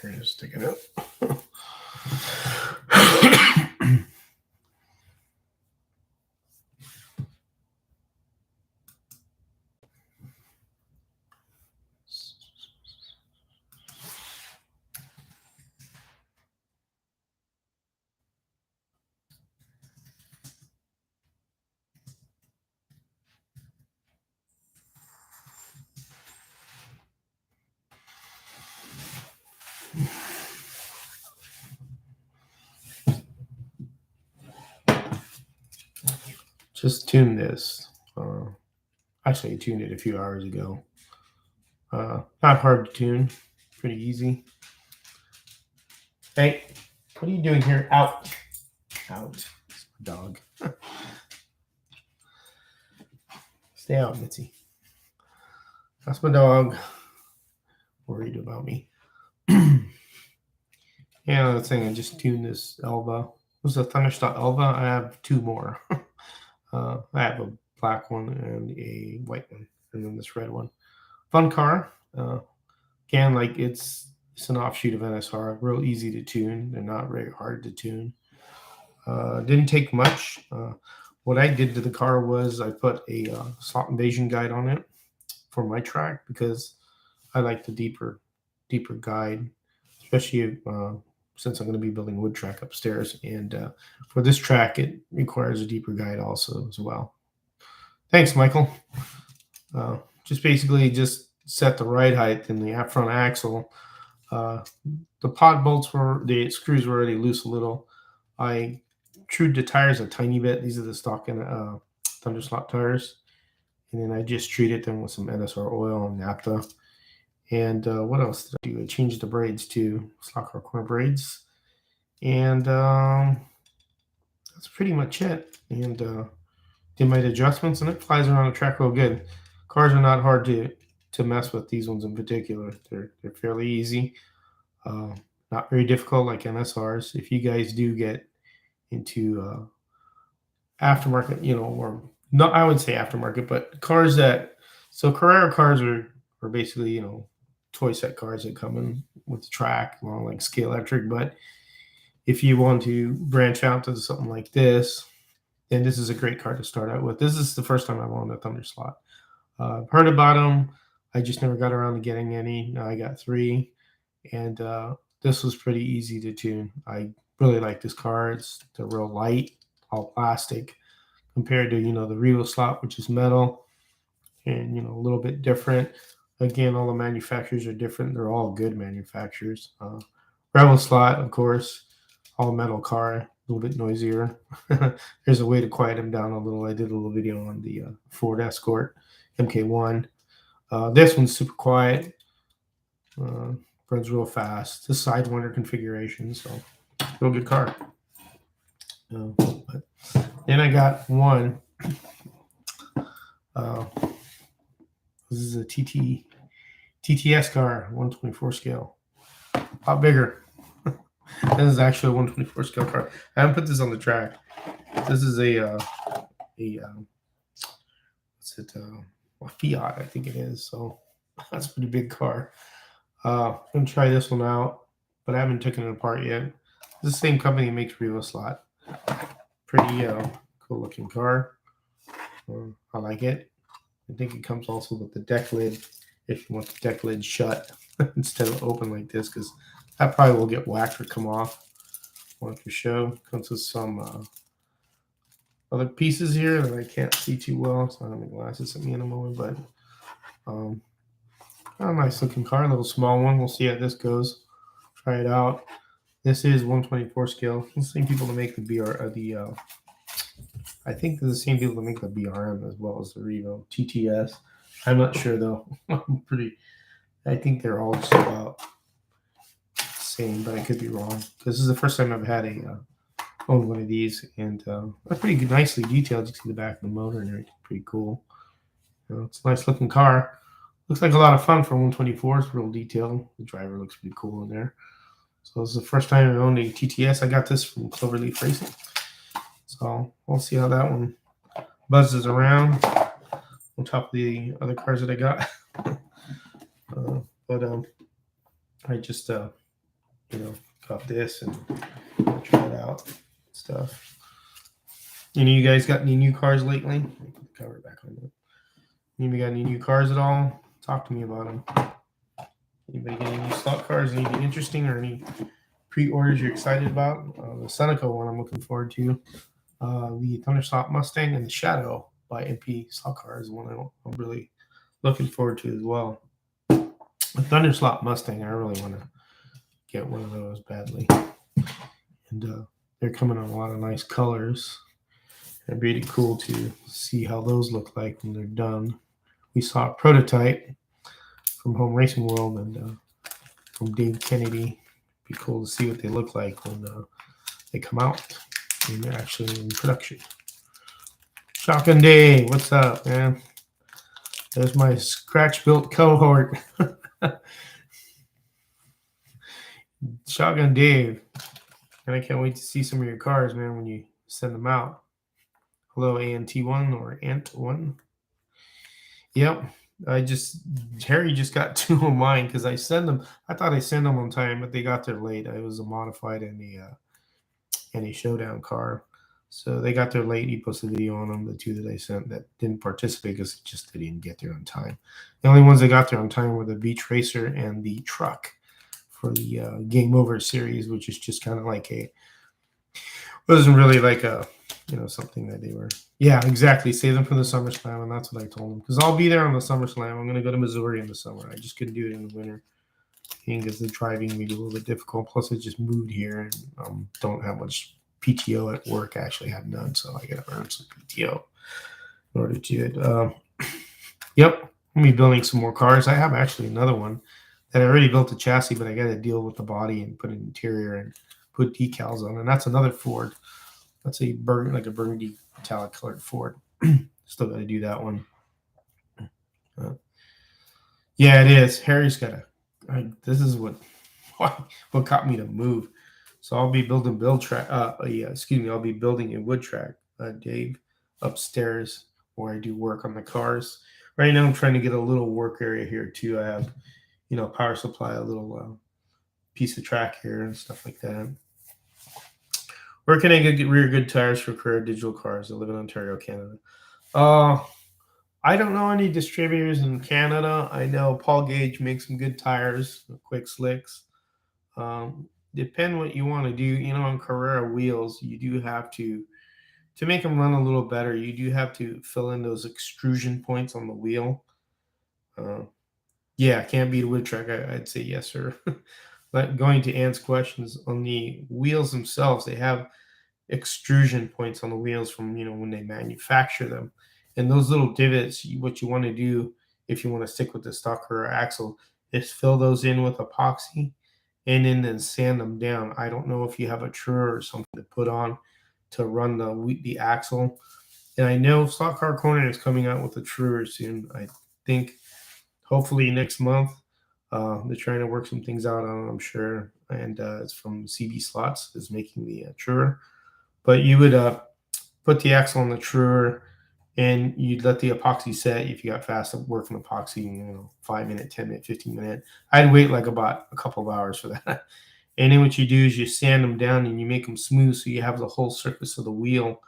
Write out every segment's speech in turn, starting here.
Here, just stick it up. Just tuned this. Actually, I tuned it a few hours ago. Not hard to tune. Pretty easy. Hey, what are you doing here? Out. Out. It's my dog. Stay out, Mitzi. That's my dog. Worried about me. Yeah, another thing, I just tuned this Elva. This is a Thunderstock Elva. I have two more. I have a black one and a white one, and then this red one. Fun car. Again, like it's an offshoot of NSR. Real easy to tune. They're not very hard to tune. Didn't take much. What I did to the car was I put a slot invasion guide on it for my track because I like the deeper guide, especially since I'm going to be building wood track upstairs. And for this track, it requires a deeper guide also as well. Thanks, Michael. Just basically just set the ride height in the front axle. The pod bolts the screws were already loose a little. I trued the tires a tiny bit. These are the stock Thunderstock tires. And then I just treated them with some NSR oil and naphtha. And what else did I do? I changed the braids to Slockhart corner braids. And that's pretty much it. And did my adjustments, and it flies around the track real good. Cars are not hard to mess with, these ones in particular. They're fairly easy. Not very difficult like NSRs. If you guys do get into aftermarket, or not, I would say aftermarket, but cars so Carrera cars are basically, toy set cars that come in with the track, along like Scale Electric. But if you want to branch out to something like this, then this is a great car to start out with. This is the first time I've owned a Thunderslot. Heard about them. I just never got around to getting any. Now I got 3, and this was pretty easy to tune. I really like this car. They're real light, all plastic, compared to, the Revo slot, which is metal, and, a little bit different. Again, all the manufacturers are different. They're all good manufacturers. Rebel slot, of course, all metal car, a little bit noisier. There's a way to quiet them down a little. I did a little video on the Ford Escort MK1. This one's super quiet. Runs real fast. This Sidewinder configuration, so real good car. But then I got one. This is a TTS car, 124 scale. A lot bigger. This is actually a 124 scale car. I haven't put this on the track. This is a Fiat, I think it is. So that's a pretty big car. I'm gonna try this one out, but I haven't taken it apart yet. It's the same company that makes Revo slot. Pretty cool looking car. I like it. I think it comes also with the deck lid if you want the deck lid shut instead of open like this, because that probably will get whacked or come off. Wanted to show. Comes with some other pieces here that I can't see too well. So I don't have my glasses at me in a moment, but a nice looking car, a little small one. We'll see how this goes. Try it out. This is 124 scale. The same people that make the I think they're the same people that make the BRM as well as the Revo TTS. I'm not sure though. I think they're all just about the same, but I could be wrong. This is the first time I've had owned one of these, and they're pretty nicely detailed. You see the back of the motor and everything. Pretty cool. It's a nice looking car. Looks like a lot of fun for 124. It's real detailed. The driver looks pretty cool in there. So this is the first time I owned a TTS. I got this from Cloverleaf Racing. So we'll see how that one buzzes around on top of the other cars that I got. But I just got this and try it out stuff. You guys got any new cars lately? Let me put the cover back on it. Anybody got any new cars at all? Talk to me about them. Anybody get any new stock cars? Anything interesting or any pre-orders you're excited about? The Seneca one I'm looking forward to. The Thunderstop Mustang and the Shadow by MP Stock Car is one I'm really looking forward to as well. The Thunderstop Mustang, I really want to get one of those badly. And they're coming in a lot of nice colors. It'd be really cool to see how those look like when they're done. We saw a prototype from Home Racing World and from Dave Kennedy. It'd be cool to see what they look like when they come out and they're actually in production. Shotgun Dave, what's up, man? There's my scratch-built cohort. Shotgun Dave. And I can't wait to see some of your cars, man, when you send them out. Hello, ANT1 or Ant1. Yep. Harry just got two of mine because I send them. I thought I sent them on time, but they got there late. It was a modified and a showdown car. So they got there late. He posted a video on them, the two that I sent that didn't participate because they didn't get there on time. The only ones that got there on time were the Beach Racer and the truck for the Game Over series, which is just kind of like wasn't really like a, something that they were. Yeah, exactly. Save them for the SummerSlam, and that's what I told them. Because I'll be there on the SummerSlam. I'm going to go to Missouri in the summer. I just couldn't do it in the winter. Because the driving may be a little bit difficult. Plus, I just moved here and don't have much PTO at work. I actually have none, so I got to earn some PTO in order to do it. Yep, I'm going to be building some more cars. I have actually another one that I already built a chassis, but I got to deal with the body and put an interior and put decals on. And that's another Ford. That's a burgundy metallic colored Ford. Still got to do that one. Yeah, it is. Harry's got this is what got me to move. So I'll be building I'll be building a wood track, Dave, upstairs where I do work on the cars. Right now I'm trying to get a little work area here too. I have, power supply, a little piece of track here and stuff like that. Where can I get rear good tires for Carrera digital cars? I live in Ontario, Canada. I don't know any distributors in Canada. I know Paul Gage makes some good tires, quick slicks. Depend what you want to do. On Carrera wheels, you do have to make them run a little better. You do have to fill in those extrusion points on the wheel. Yeah, can't beat a wood track. I'd say yes, sir. But going to Ann's questions on the wheels themselves, they have extrusion points on the wheels from when they manufacture them, and those little divots. What you want to do if you want to stick with the stock or axle is fill those in with epoxy, and then sand them down. I don't know if you have a truer or something to put on to run the axle. And I know Stock Car Corner is coming out with a truer soon. I think hopefully next month. They're trying to work some things out on it, I'm sure. And it's from CB Slots is making the truer. But you would put the axle on the truer and you'd let the epoxy set. If you got fast at working epoxy, 5 minute, 10 minute, 15 minute. I'd wait like about a couple of hours for that. And then what you do is you sand them down and you make them smooth so you have the whole surface of the wheel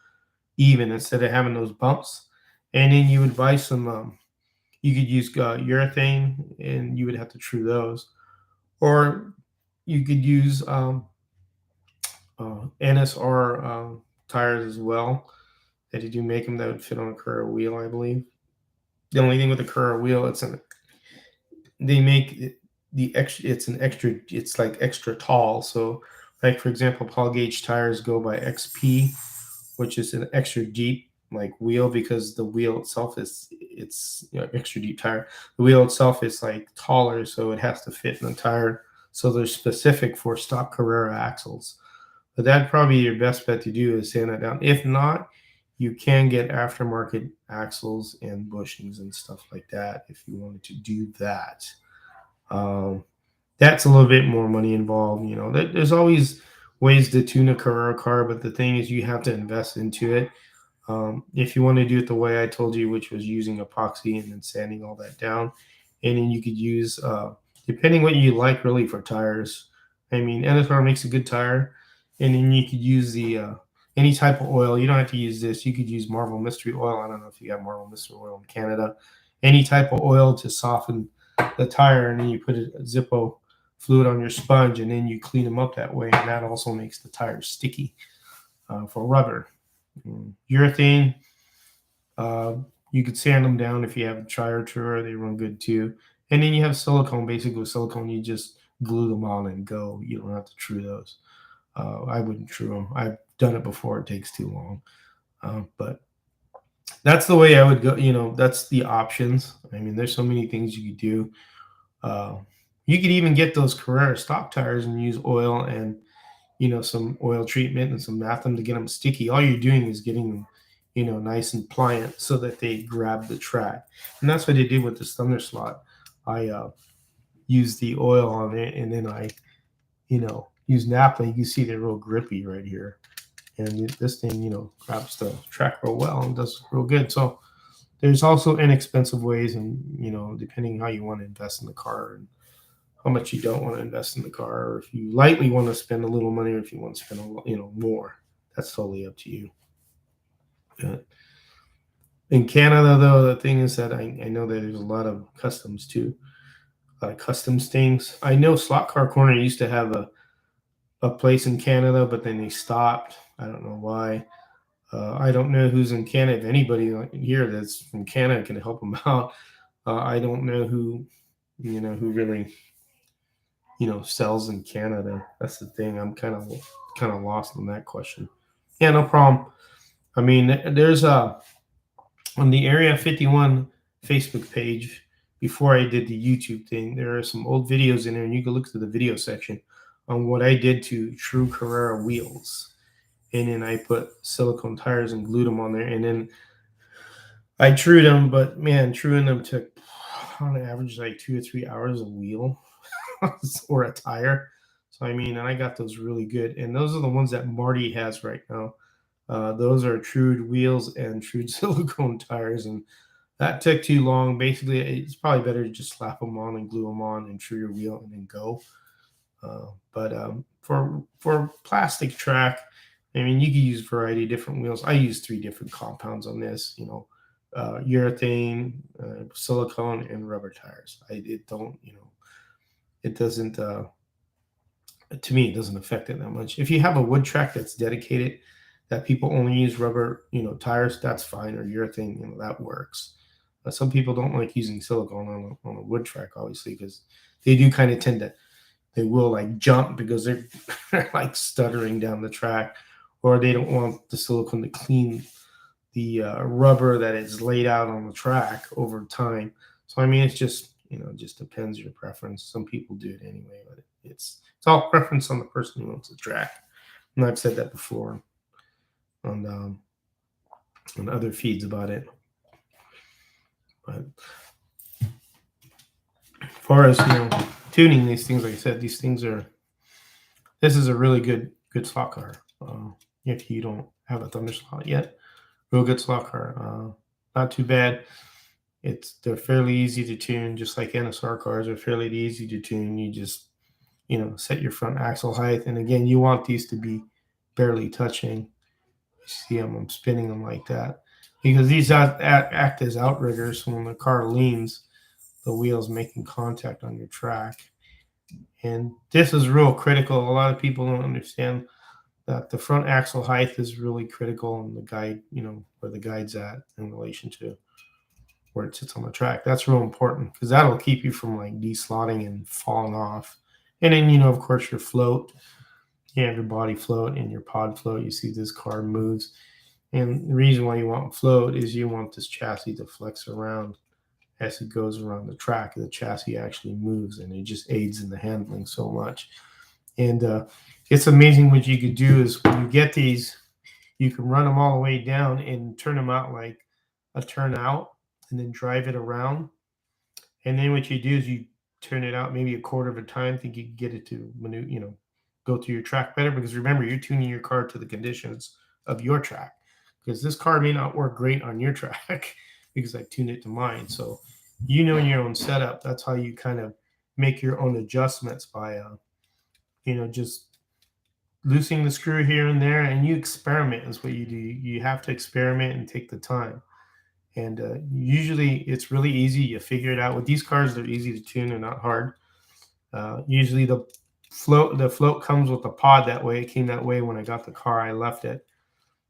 even instead of having those bumps. And then you would buy some you could use urethane, and you would have to true those. Or you could use NSR tires as well. That you do make them that would fit on a Carrera wheel, I believe. The only thing with the Carrera wheel, they make it's like extra tall. So, like for example, Paul Gage tires go by XP, which is an extra deep wheel because the wheel itself it's extra deep tire. The wheel itself is taller, so it has to fit in the tire. So they're specific for stock Carrera axles. But that'd probably be your best bet to do is sand that down. If not, you can get aftermarket axles and bushings and stuff like that if you wanted to do that. That's a little bit more money involved. There's always ways to tune a Carrera car, but the thing is you have to invest into it. If you want to do it the way I told you, which was using epoxy and then sanding all that down, and then you could use, depending what you like really for tires, I mean, NSR makes a good tire, and then you could use the any type of oil. You don't have to use this. You could use Marvel Mystery Oil. I don't know if you got Marvel Mystery Oil in Canada. Any type of oil to soften the tire, and then you put a Zippo fluid on your sponge, and then you clean them up that way, and that also makes the tires sticky for rubber. Urethane, you could sand them down if you have a Tri or True. They run good too. And then you have silicone. Basically, with silicone, you just glue them on and go. You don't have to true those. I wouldn't true them. I've done it before. It takes too long. But that's the way I would go. You know, that's the options. I mean, there's so many things you could do. Uh, you could even get those Carrera stock tires and use oil and, you know, some oil treatment and some mathem to get them sticky. All you're doing is getting them, you know, nice and pliant so that they grab the track. And that's what they did with this thunder slot. I used the oil on it, and then I, you know, use naphtha. You can see they're real grippy right here. And this thing, you know, grabs the track real well and does real good. So there's also inexpensive ways, and, you know, depending how you want to invest in the car and how much you don't want to invest in the car, or if you lightly want to spend a little money, or if you want to spend a, you know, more. That's totally up to you. In Canada, though, the thing is that I know that there's a lot of customs too, a lot of customs things. I know Slot Car Corner used to have a place in Canada, but then they stopped. I don't know why. I don't know who's in Canada. If anybody here that's from Canada can help them out. I don't know who, you know, who really, you know, sells in Canada. That's the thing. I'm kind of lost on that question. Yeah, no problem. I mean, there's on the Area 51 Facebook page, before I did the YouTube thing, there are some old videos in there, and you can look to the video section on what I did to true Carrera wheels. And then I put silicone tires and glued them on there, and then I trued them. But man, truing them took on average like 2 or 3 hours a wheel or a tire. So I mean, and I got those really good, and those are the ones that Marty has right now. Those are trued wheels and trued silicone tires, and that took too long. Basically, it's probably better to just slap them on and glue them on and true your wheel and then go. But for plastic track, I mean, you can use a variety of different wheels. I use 3 different compounds on this. You know, urethane, silicone, and rubber tires. It don't, you know, it doesn't. To me, it doesn't affect it that much. If you have a wood track that's dedicated, that people only use rubber, you know, tires, that's fine, or urethane, you know, that works. Some people don't like using silicone on a wood track, obviously, because they do kind of tend to, they will like jump because they're, they're like stuttering down the track, or they don't want the silicone to clean the rubber that is laid out on the track over time. So I mean, it's just, you know, it just depends your preference. Some people do it anyway, but it's all preference on the person who owns the track. And I've said that before on other feeds about it. But as far as, you know, tuning these things, like I said, these things are. This is a really good slot car. If you don't have a thunder slot yet, real good slot car. Not too bad. They're fairly easy to tune, just like NSR cars are fairly easy to tune. You just, you know, set your front axle height, and again, you want these to be barely touching. You see them, I'm spinning them like that because these act as outriggers. So when the car leans, the wheel's making contact on your track. And this is real critical. A lot of people don't understand that the front axle height is really critical in the guide, you know, where the guide's at in relation to where it sits on the track. That's real important because that'll keep you from like deslotting and falling off. And then, you know, of course, your float. You have your body float and your pod float. You see this car moves. And the reason why you want float is you want this chassis to flex around as it goes around the track. The chassis actually moves, and it just aids in the handling so much. And it's amazing what you could do is when you get these, you can run them all the way down and turn them out like a turnout and then drive it around. And then what you do is you turn it out maybe a quarter of a time, think you can get it to maneuver, you know, go through your track better. Because remember, you're tuning your car to the conditions of your track. Because this car may not work great on your track because I tuned it to mine. So you know, in your own setup, that's how you kind of make your own adjustments by just loosening the screw here and there, and you experiment is what you do. You have to experiment and take the time. And usually it's really easy. You figure it out. With these cars, they're easy to tune. They're not hard. Usually the float comes with the pod that way. It came that way when I got the car. I left it.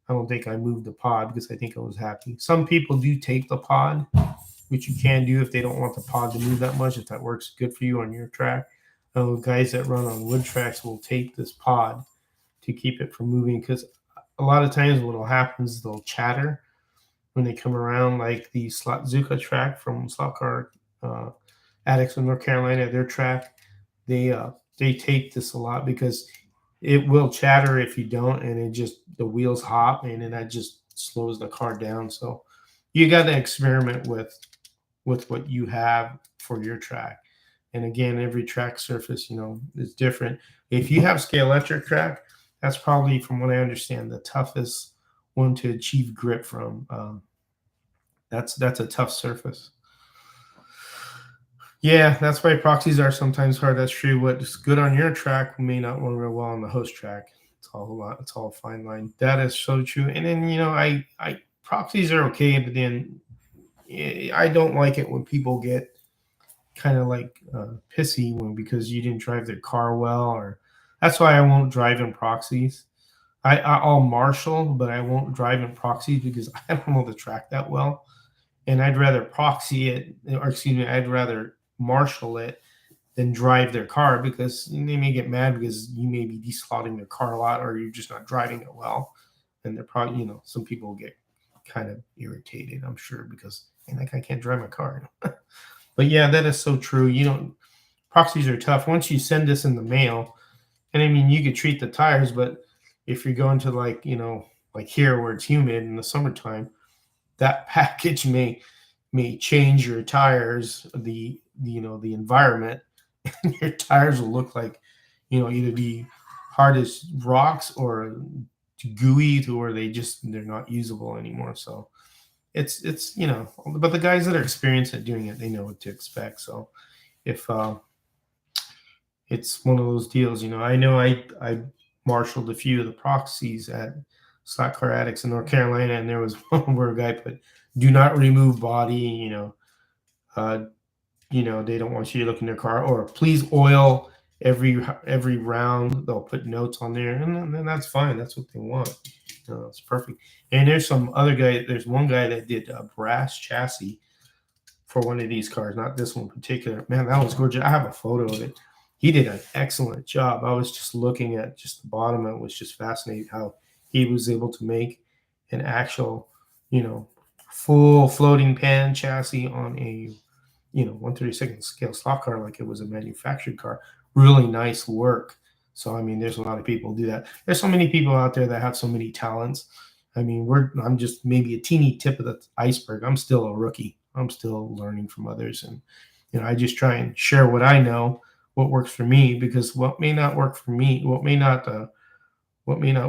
I don't think I moved the pod because I think I was happy. Some people do take the pod, which you can do if they don't want the pod to move that much, if that works good for you on your track. Guys that run on wood tracks will take this pod to keep it from moving, because a lot of times what will happen is they'll chatter when they come around, like the Slot Zuka track from Slot Car Addicts in North Carolina, their track. They take this a lot because it will chatter if you don't, and it just the wheels hop, and then that just slows the car down. So you got to experiment with what you have for your track. And again, every track surface, is different. If you have scale-electric track, that's probably, from what I understand, the toughest one to achieve grip from. That's a tough surface. Yeah, that's why proxies are sometimes hard. That's true. What's good on your track may not work real well on the host track. It's all a fine line. That is so true. And then I proxies are okay, but then I don't like it when people get kind of like pissy because you didn't drive their car well, or that's why I won't drive in proxies. I'll marshal, but I won't drive in proxies because I don't know the track that well, and I'd rather proxy it, or excuse me, I'd rather marshal it than drive their car, because they may get mad because you may be deslotting their car a lot, or you're just not driving it well, and they're probably some people get kind of irritated, I'm sure, because that guy can't drive my car. But yeah, that is so true. Proxies are tough. Once you send this in the mail, and I mean, you could treat the tires, but if you're going to like here where it's humid in the summertime, that package may change your tires, the environment, and your tires will look like, either be hard as rocks or gooey to where they're not usable anymore. So it's but the guys that are experienced at doing it, they know what to expect. So if it's one of those deals, I know I marshaled a few of the proxies at Slot Car Addicts in North Carolina, and there was one where a guy put "do not remove body," they don't want you to look in their car, or please oil every round. They'll put notes on there, and then that's fine. That's what they want. It's perfect. And there's some other guy. There's one guy that did a brass chassis for one of these cars, not this one in particular. Man, that was gorgeous. I have a photo of it. He did an excellent job. I was just looking at just the bottom. It was just fascinating how he was able to make an actual, full floating pan chassis on a 1/32 scale slot car like it was a manufactured car. Really nice work. So I mean, there's a lot of people who do that. There's so many people out there that have so many talents. I mean, I'm just maybe a teeny tip of the iceberg. I'm still a rookie. I'm still learning from others, and I just try and share what I know, what works for me, because what may not work for me, what may not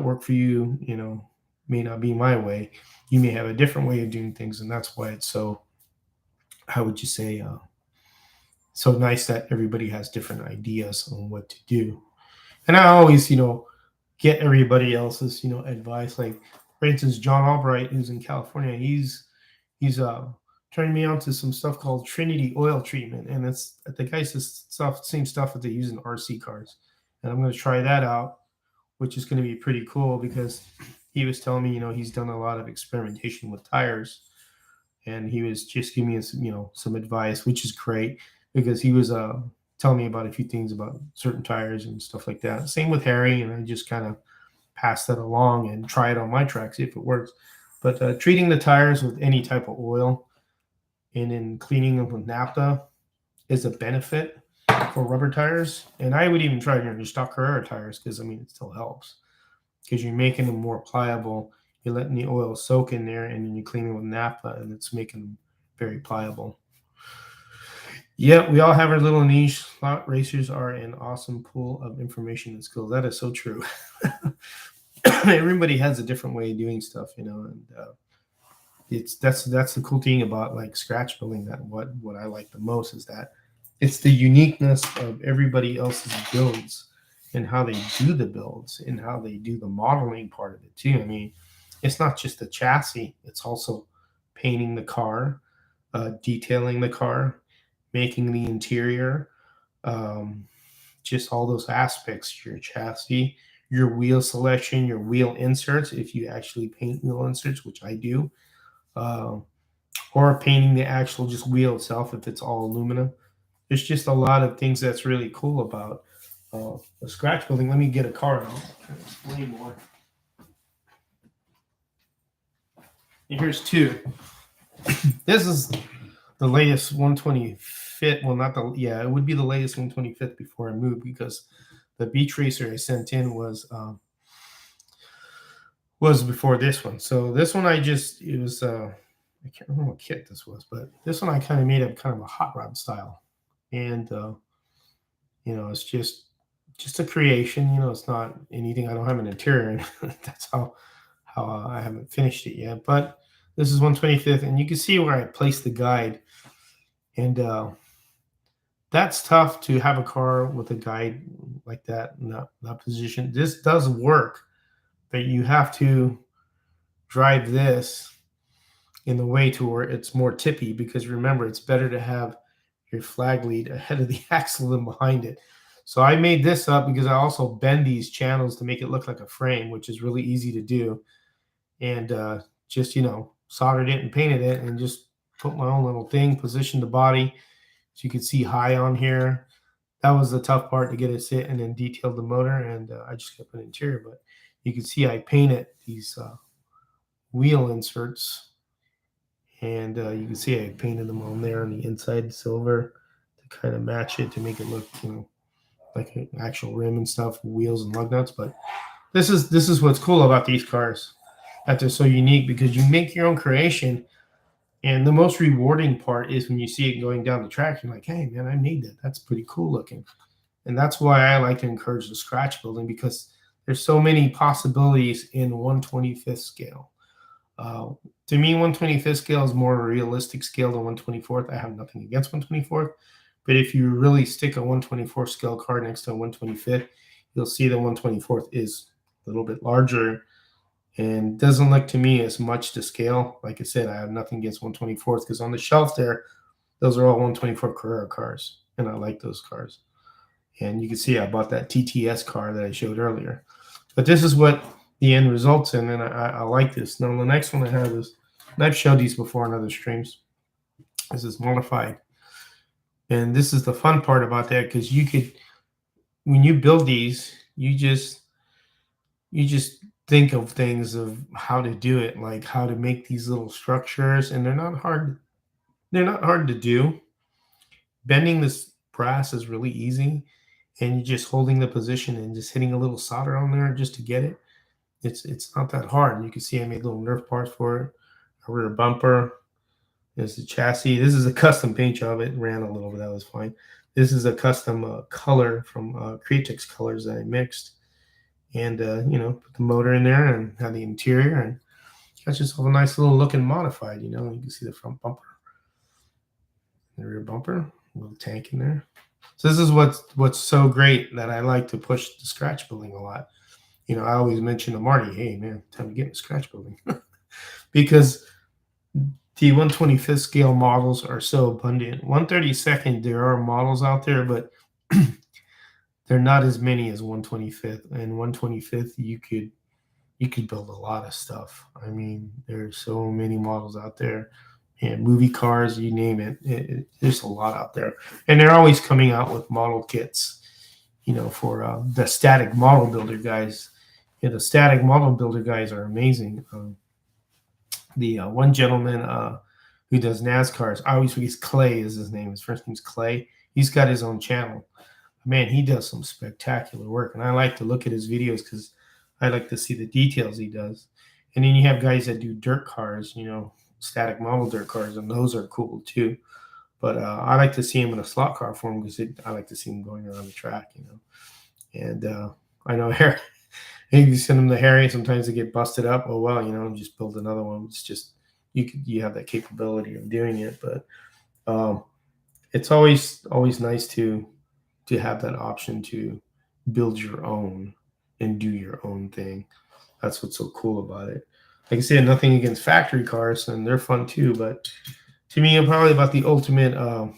work for you, may not be my way. You may have a different way of doing things, and that's why it's so, how would you say, so nice that everybody has different ideas on what to do. And I always, get everybody else's, advice. Like, for instance, John Albright, who's in California, he's turning me on to some stuff called Trinity oil treatment, and it's the guys same stuff that they use in RC cars. And I'm going to try that out, which is going to be pretty cool, because he was telling me, he's done a lot of experimentation with tires, and he was just giving me some advice, which is great, because he was telling me about a few things about certain tires and stuff like that. Same with Harry, and I just kind of pass that along and try it on my track, see if it works. But treating the tires with any type of oil and then cleaning them with naphtha is a benefit for rubber tires. And I would even try it on your stock Carrera tires, because it still helps, because you're making them more pliable. You're letting the oil soak in there, and then you clean it with naphtha, and it's making them very pliable. Yeah, we all have our little niche. Slot racers are an awesome pool of information and skills. That is so true. Everybody has a different way of doing stuff, and that's the cool thing about like scratch building. That what I like the most is that it's the uniqueness of everybody else's builds, and how they do the builds and how they do the modeling part of it too. I mean, it's not just the chassis; it's also painting the car, detailing the car, making the interior, um, just all those aspects. Your chassis, your wheel selection, your wheel inserts. If you actually paint wheel inserts, which I do, uh, or painting the actual just wheel itself if it's all aluminum. There's just a lot of things that's really cool about the scratch building. Let me get a card out. I'll explain more. And here's two. This is the latest 125th. Well, not the it would be the latest 125th before I moved because the beach racer I sent in was before this one. So this one I can't remember what kit this was, but this one I kind of made up kind of a hot rod style, and it's just a creation. It's not anything. I don't have an interior in it. That's how I haven't finished it yet. But this is 125th, and you can see where I placed the guide, and that's tough to have a car with a guide like that in that position. This does work, but you have to drive this in the way to where it's more tippy, because remember, it's better to have your flag lead ahead of the axle than behind it. So I made this up because I also bend these channels to make it look like a frame, which is really easy to do. And just, soldered it and painted it and just put my own little thing, positioned the body. So you can see high on here. That was the tough part, to get it sit, and then detailed the motor. And I just kept an interior, but you can see I painted these wheel inserts, and you can see I painted them on there on the inside silver to kind of match it, to make it look, like an actual rim and stuff, wheels and lug nuts. But this is what's cool about these cars, that they're so unique, because you make your own creation, and the most rewarding part is when you see it going down the track. You're like, hey man, I made that. That's pretty cool looking. And that's why I like to encourage the scratch building, because there's so many possibilities in 125th scale. To me, 125th scale is more a realistic scale than 124th. I have nothing against 124th, but if you really stick a 124th scale car next to a 125th, you'll see the 124th is a little bit larger and doesn't look to me as much to scale. Like I said, I have nothing against 124th, because on the shelf there, those are all 124 Carrera cars, and I like those cars. And you can see I bought that TTS car that I showed earlier. But this is what the end results in, and I like this. Now, the next one I have is, and I've showed these before on other streams, this is modified. And this is the fun part about that, because when you build these, you just think of things of how to do it, like how to make these little structures, and they're not hard to do. Bending this brass is really easy, and you're just holding the position and just hitting a little solder on there just to get it. It's not that hard. And you can see I made little Nerf parts for it. A rear bumper. There's the chassis. This is a custom paint job. It ran a little bit. That was fine. This is a custom color from Createx colors that I mixed. And, put the motor in there and have the interior. And got yourself a nice little looking modified. You can see the front bumper. The rear bumper. A little tank in there. So this is what's so great, that I like to push the scratch building a lot. I always mention to Marty, hey man, time to get in scratch building. Because the 125th scale models are so abundant. 132nd, there are models out there, but they're not as many as 125th. And 125th, you could build a lot of stuff. I mean, there's so many models out there, and movie cars, you name it. There's a lot out there, and they're always coming out with model kits. For the static model builder guys. The static model builder guys are amazing. The one gentleman who does NASCARs, I always forget, Clay is his name. His first name's Clay. He's got his own channel. Man, he does some spectacular work, and I like to look at his videos because I like to see the details he does. And then you have guys that do dirt cars, static model dirt cars, and those are cool too. But I like to see him in a slot car form, because I like to see him going around the track, And I know Harry, you send them to Harry, sometimes they get busted up. Oh well, just build another one. It's just you have that capability of doing it. But it's always nice to have that option to build your own and do your own thing. That's what's so cool about it. Like I said, nothing against factory cars, and they're fun too. But to me, I'm probably about the ultimate, how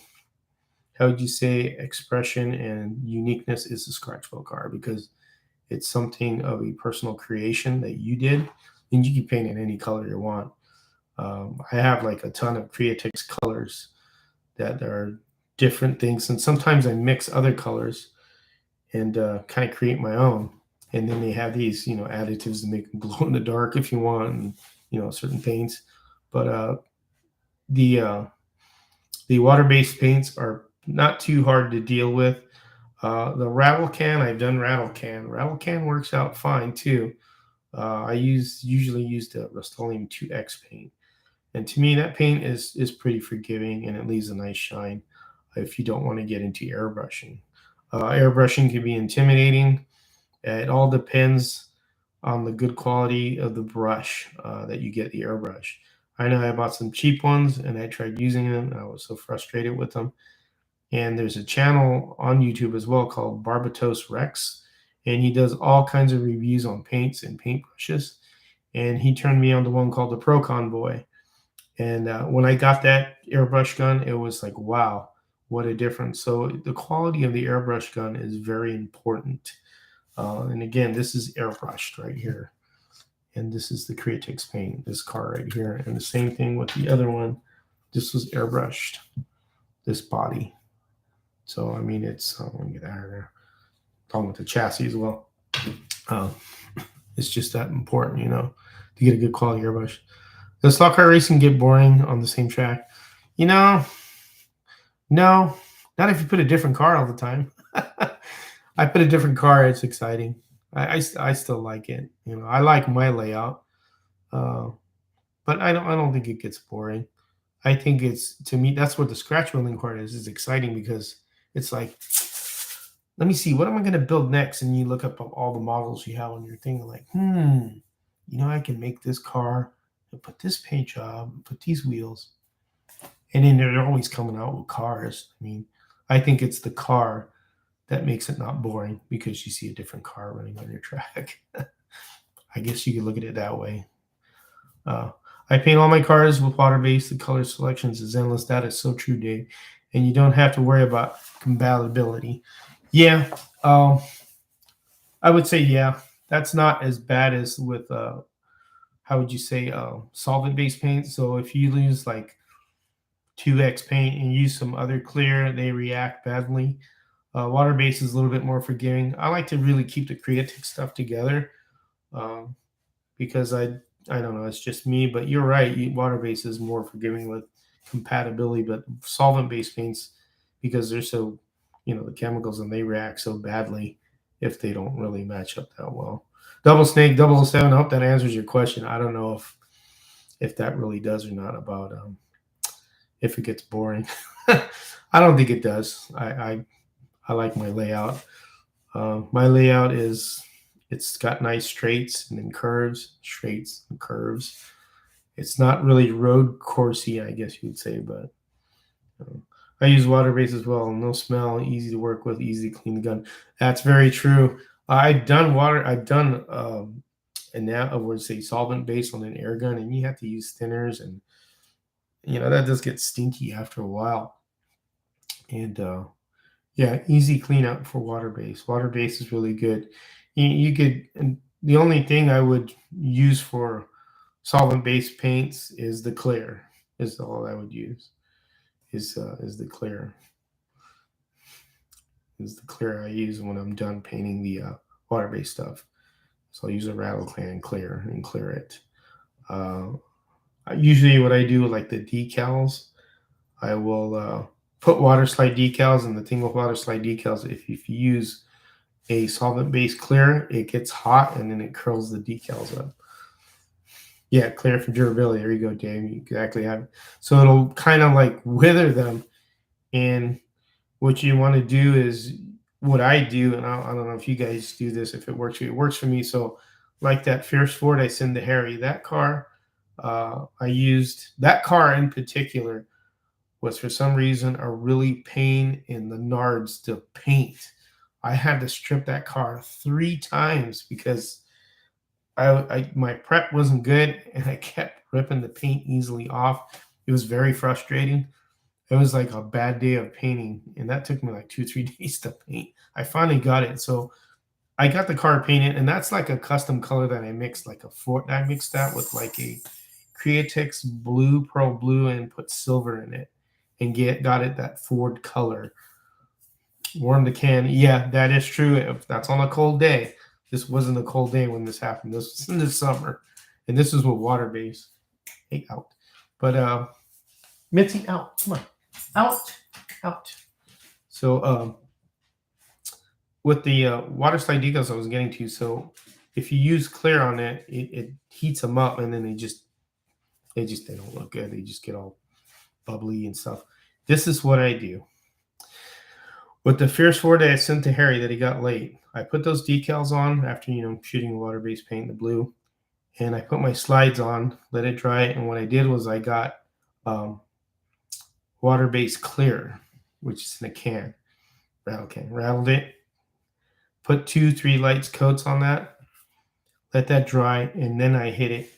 would you say, expression and uniqueness is the scratch built car, because it's something of a personal creation that you did, and you can paint it any color you want. I have like a ton of Createx colors that are different things, and sometimes I mix other colors and kind of create my own. And then they have these, additives to make them glow in the dark if you want, and certain paints. But the uh, the water-based paints are not too hard to deal with. The rattle can, I've done rattle can. Rattle can works out fine too. I usually use the Rust-Oleum 2X paint, and to me that paint is pretty forgiving, and it leaves a nice shine if you don't want to get into airbrushing. Airbrushing can be intimidating. It all depends on the good quality of the brush that you get the airbrush. I know I bought some cheap ones and I tried using them. I was so frustrated with them. And there's a channel on YouTube as well called Barbatos Rex, and he does all kinds of reviews on paints and paintbrushes. And he turned me on to one called the Pro Convoy. And when I got that airbrush gun, it was like, wow, what a difference. So the quality of the airbrush gun is very important. And again, this is airbrushed right here. And this is the Createx paint, this car right here. And the same thing with the other one. This was airbrushed, this body. So, I mean, it's, let me get out of there. Talking with the chassis as well. It's just that important, to get a good quality airbrush. Does slot car racing get boring on the same track? No, not if you put a different car all the time. I put a different car, it's exciting. I still like it. I like my layout, but I don't think it gets boring. I think it's, to me, that's what the scratch building part is. It's exciting because it's like, let me see, what am I going to build next? And you look up all the models you have on your thing, like, I can make this car and put this paint job, and put these wheels, and then they're always coming out with cars. I mean, I think it's the car that makes it not boring because you see a different car running on your track. I guess you could look at it that way. I paint all my cars with water-based. The color selections is endless. That is so true, Dave. And you don't have to worry about compatibility. Yeah, I would say, yeah. That's not as bad as with, how would you say, solvent-based paint. So if you use like 2X paint and use some other clear, they react badly. Water-based is a little bit more forgiving. I like to really keep the Createx stuff together because I don't know, it's just me, but you're right. Water-based is more forgiving with compatibility, but solvent-based paints, because they're so, the chemicals, and they react so badly if they don't really match up that well. Double Snake 007, I hope that answers your question. I don't know if that really does or not, about if it gets boring. I don't think it does. I like my layout. My layout it's got nice straights and then curves, straights and curves. It's not really road coursey, I guess you would say, but I use water-based as well. No smell, easy to work with, easy to clean the gun. That's very true. I've done and now I would say solvent-based on an air gun, and you have to use thinners, and that does get stinky after a while. And yeah, easy cleanup for water-based. Water-based is really good. You could, and the only thing I would use for solvent-based paints is the clear. Is all I would use. Is the clear. Is the clear I use when I'm done painting the water-based stuff. So I'll use a rattle can clear and clear it. Usually what I do with like the decals, I will put water slide decals, and the thing with water slide decals, if you use a solvent-based clear, it gets hot and then it curls the decals up. Yeah, clear for durability. There you go, Dave. You exactly have it. So it'll kind of like wither them. And what you want to do is what I do, and I don't know if you guys do this, if it works for you. It works for me. So like that Fierce Ford I send to Harry, that car, I used that car in particular was for some reason a really pain in the nards to paint. I had to strip that car 3 times because my prep wasn't good and I kept ripping the paint easily off. It was very frustrating. It was like a bad day of painting, and that took me like 2-3 days to paint. I finally got it, so I got the car painted, and that's like a custom color that I mixed, like a Ford. I mixed that with like a Createx blue, pearl blue, and put silver in it, and got it that Ford color. Warm the can. Yeah, that is true. If that's on a cold day. This wasn't a cold day when this happened. This was in the summer, and this is with water base. Hey, out. But Mitzi, out. Come on, out. So with the water slide decals I was getting to, so if you use clear on it, it heats them up, and then they don't look good. They just get all bubbly and stuff. This is what I do. With the Fierce 4 that I sent to Harry that he got late, I put those decals on after, shooting water-based paint in the blue, and I put my slides on, let it dry, and what I did was I got water-based clear, which is in a can, rattled it, put 2-3 light coats on that, let that dry, and then I hit it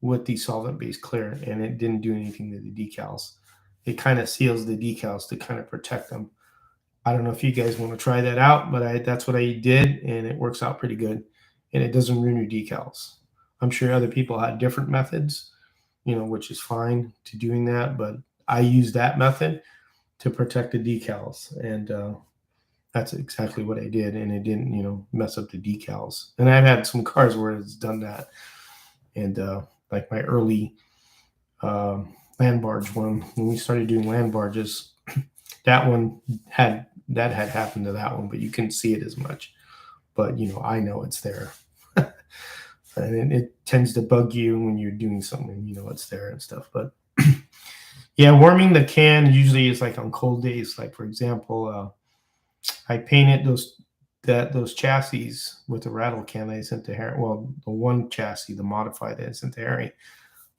with the solvent-based clear, and it didn't do anything to the decals. It kind of seals the decals to kind of protect them. I don't know if you guys want to try that out, but that's what I did, and it works out pretty good, and it doesn't ruin your decals. I'm sure other people had different methods, which is fine to doing that, but I use that method to protect the decals, and that's exactly what I did, and it didn't, mess up the decals. And I've had some cars where it's done that, and like my early land barge one, when we started doing land barges, that had happened to that one, but you couldn't see it as much. But I know it's there, and it tends to bug you when you're doing something. It's there and stuff. But yeah, warming the can usually is like on cold days. Like for example, I painted those chassis with the rattle can that I sent to Harry. Well, the one chassis, the modified that I sent to Harry,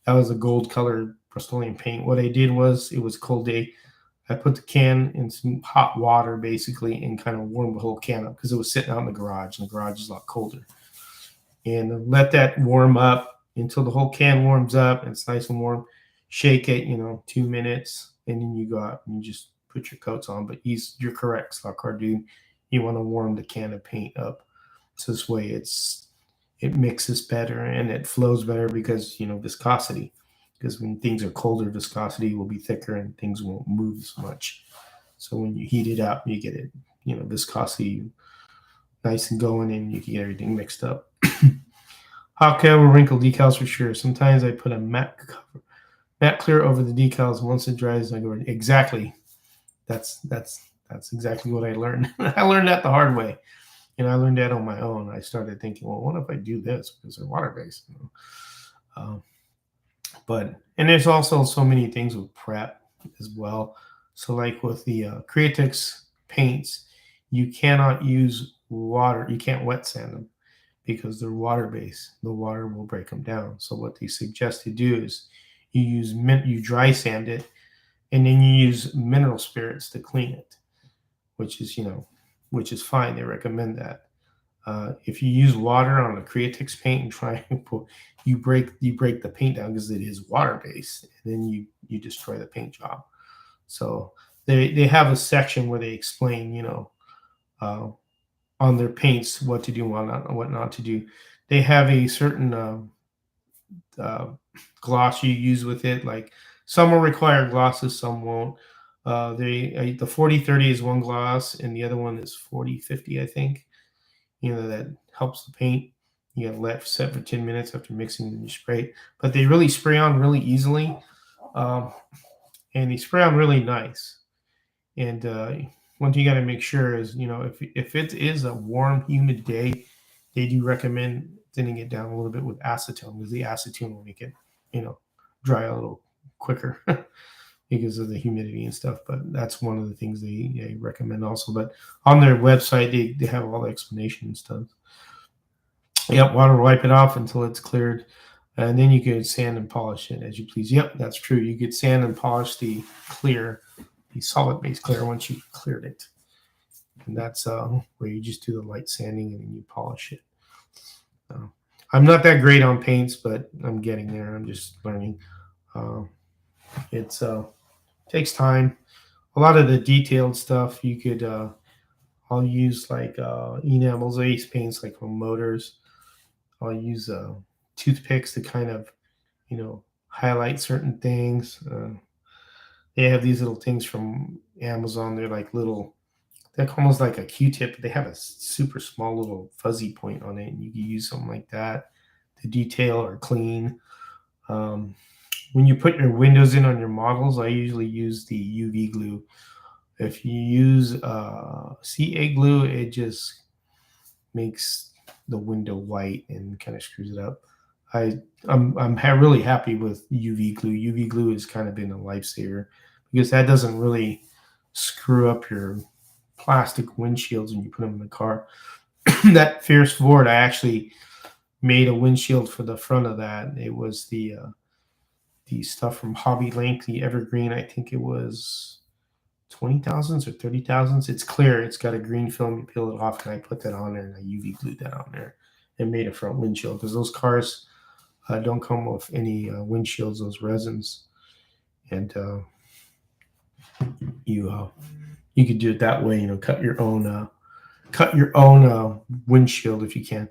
that was a gold colored Bristolian paint. What I did was, it was a cold day. I put the can in some hot water, basically, and kind of warmed the whole can up because it was sitting out in the garage, and the garage is a lot colder. And let that warm up until the whole can warms up and it's nice and warm. Shake it, 2 minutes, and then you go out and you just put your coats on. But you're correct, Stock Car Dude. You want to warm the can of paint up. So this way it mixes better and it flows better because, viscosity. Because when things are colder, viscosity will be thicker and things won't move as much. So when you heat it up, you get it, viscosity nice and going, and you can get everything mixed up. Hot cover wrinkle decals for sure. Sometimes I put a matte clear over the decals. Once it dries, I go, exactly. That's exactly what I learned. I learned that the hard way. I learned that on my own. I started thinking, well, what if I do this because they're water-based? And there's also so many things with prep as well. So like with the Createx paints, you cannot use water. You can't wet sand them because they're water-based. The water will break them down. So what they suggest to do is you dry sand it, and then you use mineral spirits to clean it, which is fine. They recommend that. If you use water on a Createx paint and try and you break the paint down because it is water based, and then you destroy the paint job. So they have a section where they explain, on their paints what to do and what not to do. They have a certain gloss you use with it. Like some will require glosses, some won't. The 40-30 is one gloss, and the other one is 40-50, I think. That helps the paint. You got to let it set for 10 minutes after mixing, and you spray it. But they really spray on really easily, and they spray on really nice. And one thing you got to make sure is, if it is a warm, humid day, they do recommend thinning it down a little bit with acetone, because the acetone will make it, dry a little quicker because of the humidity and stuff. But that's one of the things they recommend also. But on their website, they have all the explanation and stuff. Yep, water will wipe it off until it's cleared. And then you could sand and polish it as you please. Yep, that's true. You could sand and polish the solid base clear once you cleared it. and that's where you just do the light sanding and then you polish it. I'm not that great on paints, but I'm getting there. I'm just learning. Uh, it's takes time. A lot of the detailed stuff you could I'll use like enamels, ace paints like from motors. I'll use toothpicks to kind of highlight certain things. They have these little things from Amazon. They're like little, they're almost like a Q-tip. They have a super small little fuzzy point on it, and you can use something like that to detail or clean. Um, when you put your windows in on your models, I usually use the UV glue. If you use CA glue, it just makes the window white and kind of screws it up. I'm really happy with UV glue. UV glue has kind of been a lifesaver because that doesn't really screw up your plastic windshields when you put them in the car. That Fierce Ford, I actually made a windshield for the front of that. It was the stuff from Hobby Link, the Evergreen. I think it was 20,000s or 30,000s. It's clear. It's got a green film. You peel it off, and I put that on there, and I UV glued that on there and made a front windshield because those cars don't come with any windshields, those resins, and you could do it that way. Cut your own windshield if you can.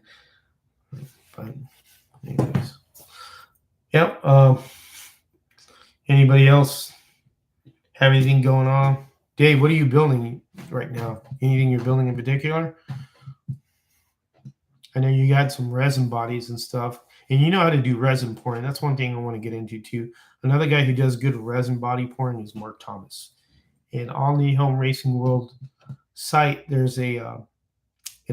But anyways, yeah. Anybody else have anything going on? Dave, what are you building right now? Anything you're building in particular? I know you got some resin bodies and stuff, and you know how to do resin pouring. That's one thing I want to get into too. Another guy who does good resin body pouring is Mark Thomas. And on the Home Racing World site, there's an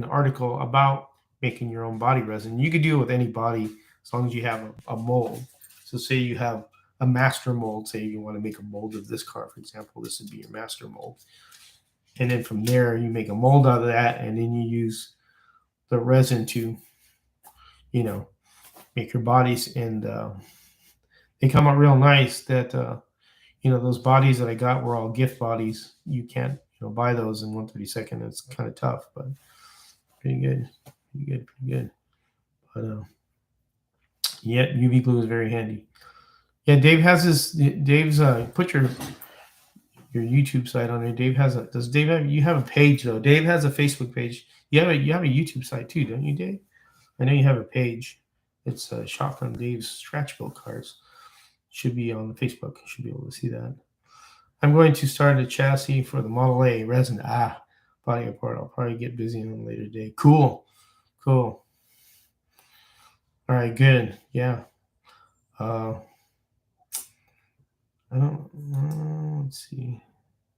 article about making your own body resin. You could do it with any body as long as you have a mold. So say you have a master mold. Say you want to make a mold of this car, for example. This would be your master mold. And then from there, you make a mold out of that, and then you use the resin to, make your bodies. And they come out real nice. That those bodies that I got were all gift bodies. You can't buy those in 1/32. It's kind of tough, but pretty good. But yeah, UV glue is very handy. Yeah, Dave's put your YouTube site on there. You have a page though? Dave has a Facebook page. You have a YouTube site too, don't you, Dave? I know you have a page. It's Shotgun Dave's Scratch Build Cars. Should be on the Facebook. You should be able to see that. I'm going to start a chassis for the Model A resin. Body apart. I'll probably get busy on a later day. Cool. All right, good. Yeah. I don't know. Let's see.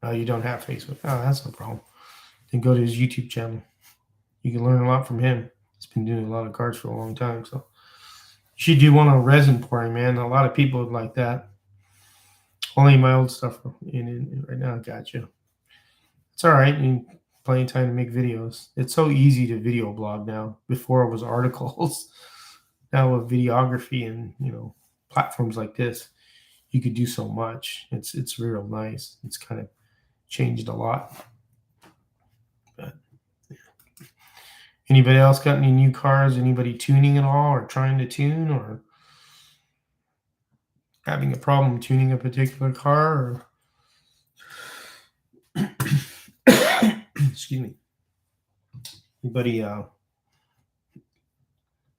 Oh, you don't have Facebook. Oh, that's no problem. Then go to his YouTube channel. You can learn a lot from him. He's been doing a lot of cars for a long time. So you should do one on resin pouring, man. A lot of people would like that. Only my old stuff in right now. Gotcha. It's all right. You plenty of time to make videos. It's so easy to video blog now. Before it was articles. Now with videography and platforms like this, you could do so much. It's real nice. It's kind of changed a lot. But yeah. Anybody else got any new cars? Anybody tuning at all, or trying to tune, or having a problem tuning a particular car? Or excuse me. Anybody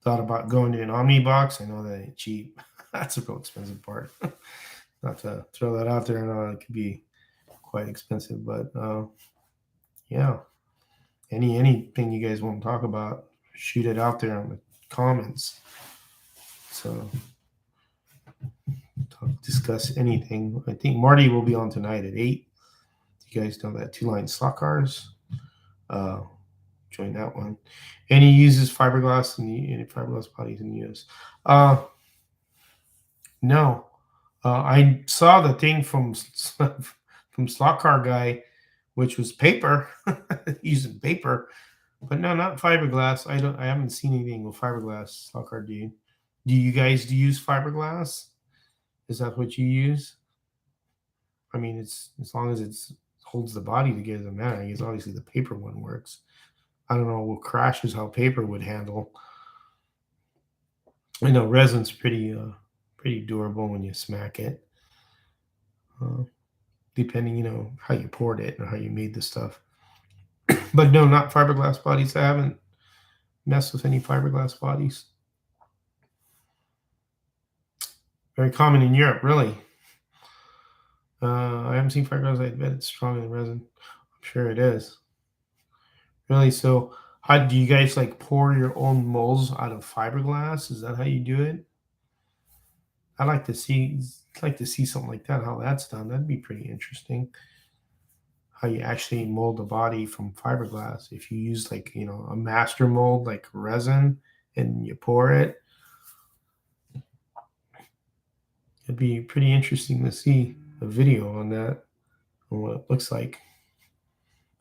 thought about going to an Omnibox? I know that ain't cheap. That's a real expensive part. Not to throw that out there. I know it could be quite expensive, but yeah. Anything you guys want to talk about, shoot it out there in the comments. So discuss anything. I think Marty will be on tonight at 8. You guys know that 2-line slot cars. Join that one. And he uses fiberglass and fiberglass bodies in the US. No. I saw the thing from Slot Car Guy, which was paper, using paper, but no, not fiberglass. I haven't seen anything with fiberglass. Slot Car, do you guys use fiberglass? Is that what you use? I mean, it's as long as it's holds the body together than that. I guess obviously the paper one works. I don't know what crashes how paper would handle. I know resin's pretty durable when you smack it. Depending, how you poured it or how you made the stuff. But no, not fiberglass bodies. I haven't messed with any fiberglass bodies. Very common in Europe, really. I haven't seen fiberglass. I bet it's stronger than resin. I'm sure it is. Really? So, how do you guys like pour your own molds out of fiberglass? Is that how you do it? I'd like to see something like that. How that's done. That'd be pretty interesting. How you actually mold the body from fiberglass. If you use like a master mold like resin and you pour it, it'd be pretty interesting to see a video on that and what it looks like.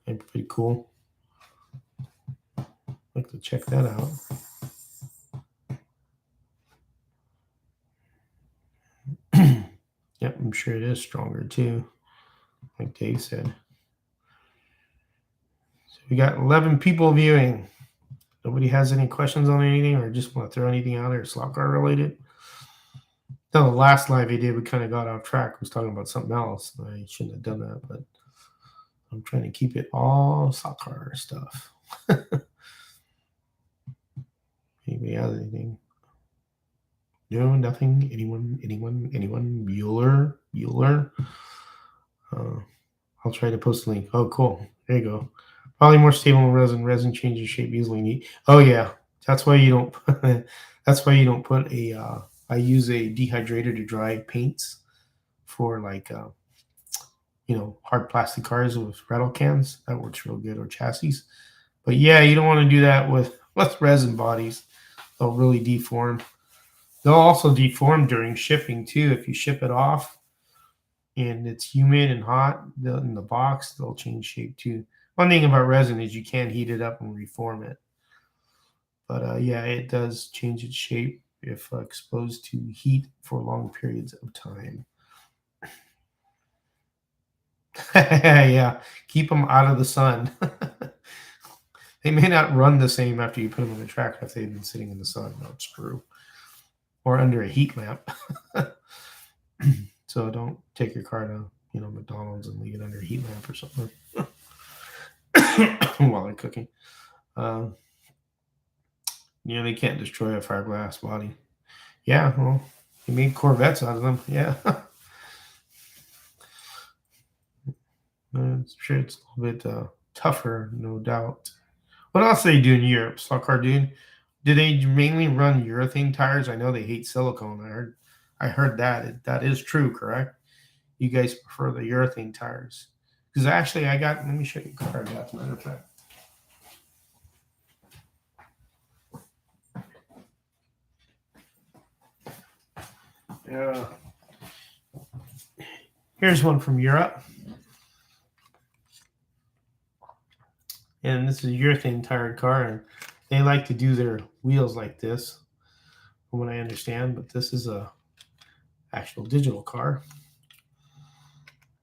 That'd be pretty cool. I'd like to check that out. Yep, I'm sure it is stronger too, like Dave said. So we got 11 people viewing. Nobody has any questions on anything or just want to throw anything out there slot car related? No, the last live I did, we kind of got off track. I was talking about something else. I shouldn't have done that, but I'm trying to keep it all slot car stuff. Anybody has anything? No, nothing. Anyone? Bueller. I'll try to post a link. Oh, cool. There you go. Probably more stable in resin. Resin changes shape easily. Neat. Oh yeah, that's why you don't. That's why you don't put a. I use a dehydrator to dry paints for like hard plastic cars with rattle cans. That works real good, or chassis. But yeah, you don't want to do that with resin bodies. They'll really deform. They'll also deform during shipping too. If you ship it off and it's humid and hot in the box, they'll change shape too. One thing about resin is you can't heat it up and reform it. But yeah, it does change its shape if exposed to heat for long periods of time. Yeah, keep them out of the sun. They may not run the same after you put them in the track if they've been sitting in the sun. That's true. Or under a heat lamp. So don't take your car to McDonald's and leave it under a heat lamp or something while they're cooking. They can't destroy a fiberglass body. Yeah, well, they made Corvettes out of them. Yeah. I'm sure it's a little bit tougher, no doubt. What else do they do in Europe? Stock car dude? Do they mainly run urethane tires? I know they hate silicone. I heard that. That is true, correct? You guys prefer the urethane tires. Because actually let me show you a car I got, as a matter of fact. Here's one from Europe. And this is a urethane tired car, and they like to do their wheels like this, from what I understand. But this is a actual digital car.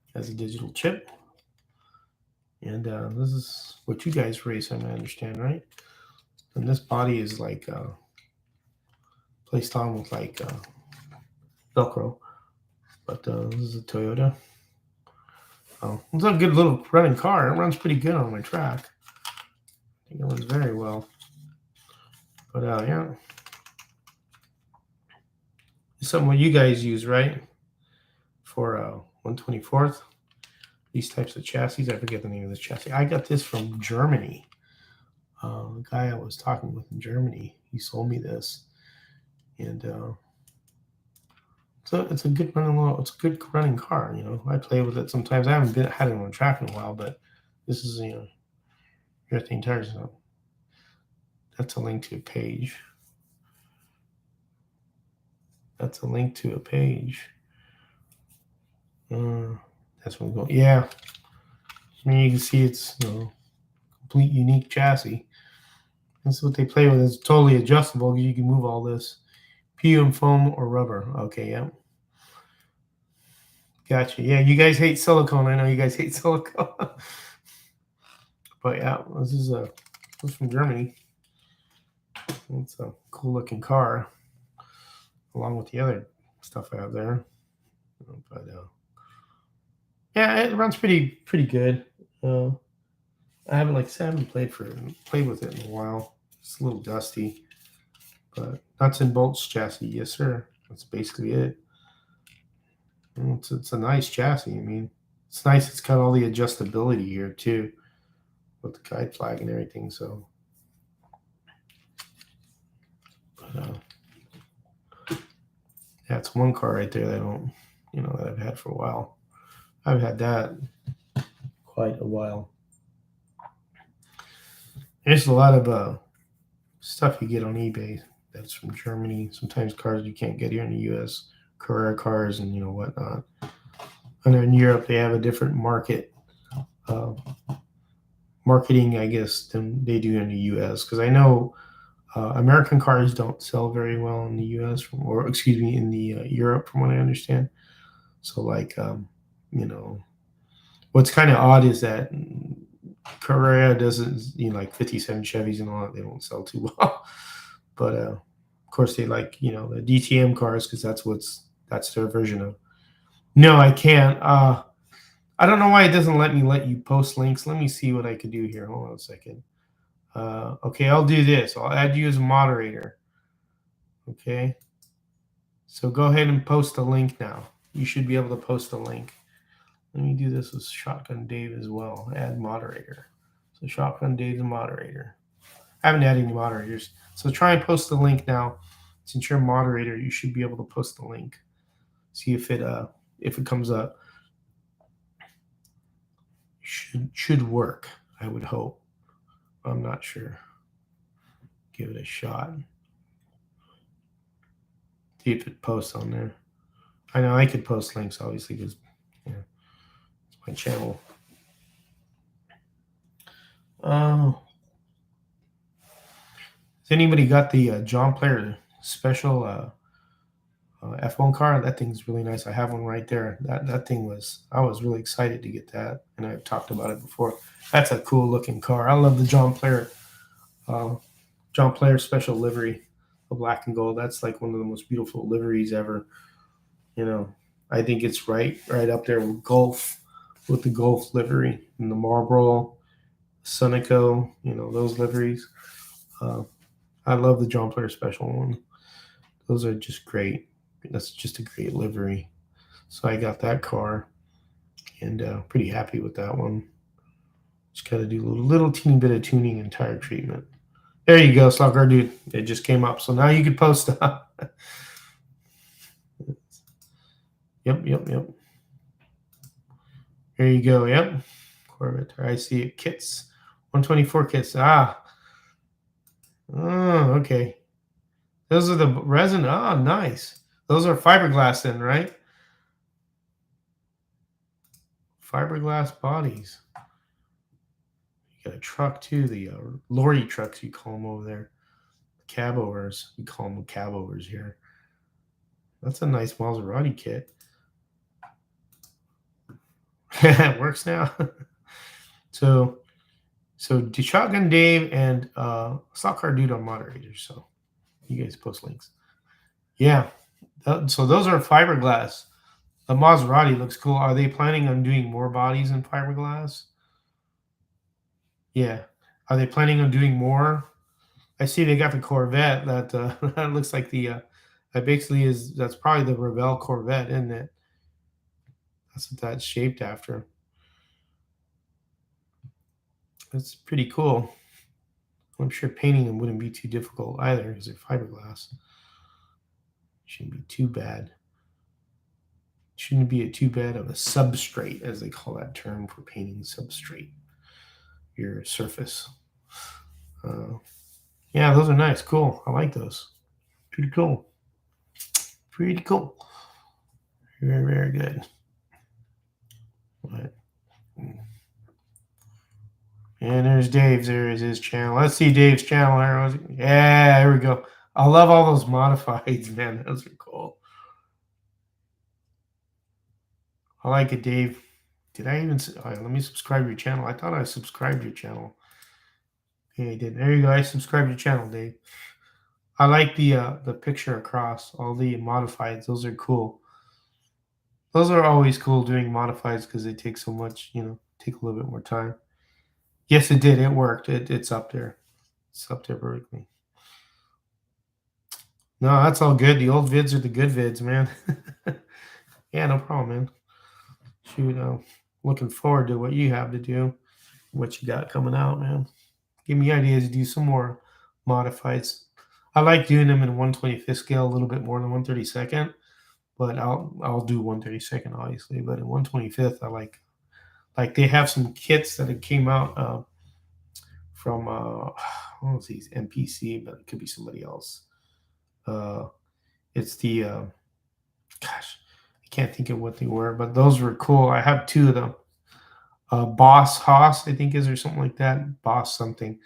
It has a digital chip, and this is what you guys race, I understand, right? And this body is like placed on with like Velcro. But this is a Toyota. Oh, it's a good little running car. It runs pretty good on my track. I think it runs very well. But yeah. It's something what you guys use, right? For 124th. These types of chassis. I forget the name of this chassis. I got this from Germany. The guy I was talking with in Germany, he sold me this. And so it's a good running car. I play with it sometimes. I haven't had it on track in a while, but this is urethane tires. So that's a link to a page. That's a link to a page. That's what I'm going. Yeah. I mean, you can see it's complete unique chassis. That's what they play with. It's totally adjustable. You can move all this. PU foam or rubber. Okay, yeah. Gotcha. Yeah, you guys hate silicone. I know you guys hate silicone. But yeah, this is from Germany. It's a cool looking car, along with the other stuff I have there. But yeah, it runs pretty good. Uh, I haven't, like I said, I haven't played with it in a while. It's a little dusty, but nuts and bolts chassis, yes sir. That's basically it. It's a nice chassis. I mean, it's nice. It's got all the adjustability here too, with the guide flag and everything. So, but, that's one car right there that I don't, that I've had for a while. I've had that quite a while. There's a lot of stuff you get on eBay that's from Germany. Sometimes cars you can't get here in the U.S. Carrera cars and whatnot. And in Europe, they have a different marketing, I guess, than they do in the U.S. Because I know American cars don't sell very well in the U.S. or excuse me, in the Europe, from what I understand. So, like, what's kind of odd is that Carrera doesn't, like 57 Chevys and all that, they don't sell too well. But of course, they like the DTM cars because that's their version of. No, I can't. I don't know why it doesn't let you post links. Let me see what I could do here. Hold on a second. Okay, I'll do this. I'll add you as a moderator. Okay. So go ahead and post a link now. You should be able to post a link. Let me do this with Shotgun Dave as well. Add moderator. So Shotgun Dave's a moderator. I haven't added any moderators. So try and post the link now. Since you're a moderator, you should be able to post the link. See if it comes up. Should work, I would hope. I'm not sure. Give it a shot. See if it posts on there. I know I could post links, obviously, because it's my channel. Has anybody got the John Player special F1 car? That thing's really nice. I have one right there. That thing I was really excited to get that, and I've talked about it before. That's a cool looking car. I love the John Player special livery, the black and gold. That's like one of the most beautiful liveries ever. I think it's right up there with Golf, with the Golf livery and the Marlboro, Sunico. Those liveries. I love the John Player special one. Those are just great. That's just a great livery. So I got that car, and pretty happy with that one. Just got to do a little teeny bit of tuning and tire treatment. There you go, Slugger Dude. It just came up. So now you can post up. Yep. There you go. Yep. Corvette. I see it. Kits. 124 kits. Oh, okay. Those are the resin. Oh, nice. Those are fiberglass then, right? Fiberglass bodies. You got a truck too. The lorry trucks, you call them over there. Cab overs. We call them cab overs here. That's a nice Maserati kit. It works now. So Shotgun Dave and Stock Car Dude are moderators. So you guys post links. Yeah. So those are fiberglass. The Maserati looks cool. Are they planning on doing more bodies in fiberglass? Yeah. Are they planning on doing more? I see they got the Corvette that that looks like that's probably the Revell Corvette, isn't it? That's what that's shaped after. That's pretty cool. I'm sure painting them wouldn't be too difficult either because they're fiberglass. Shouldn't be too bad. Shouldn't be too bad of a substrate, as they call that term for painting substrate, your surface. Yeah, those are nice. Cool. I like those. Pretty cool. Pretty cool. Very, very good. But, and there's Dave's. There is his channel. Let's see Dave's channel. Yeah, there we go. I love all those modifieds, man. Those are cool. I like it, Dave. Did I even? All right, let me subscribe to your channel. I thought I subscribed to your channel. Okay, I did. There you go. I subscribed to your channel, Dave. I like the picture across all the modifieds. Those are cool. Those are always cool doing modifieds because they take so much. Take a little bit more time. Yes, it did. It worked. It's up there. It's up there perfectly. No, that's all good. The old vids are the good vids, man. Yeah, no problem, man. Shoot, looking forward to what you have to do, what you got coming out, man. Give me ideas to do some more modifieds. I like doing them in 1/25th scale a little bit more than 1/32nd, but I'll do 1/32nd obviously. But in 1/25th, I like they have some kits that came out from I don't see MPC, but it could be somebody else. It's the gosh, I can't think of what they were, but those were cool. I have two of them. Boss Haas, I think is or something like that. Boss something,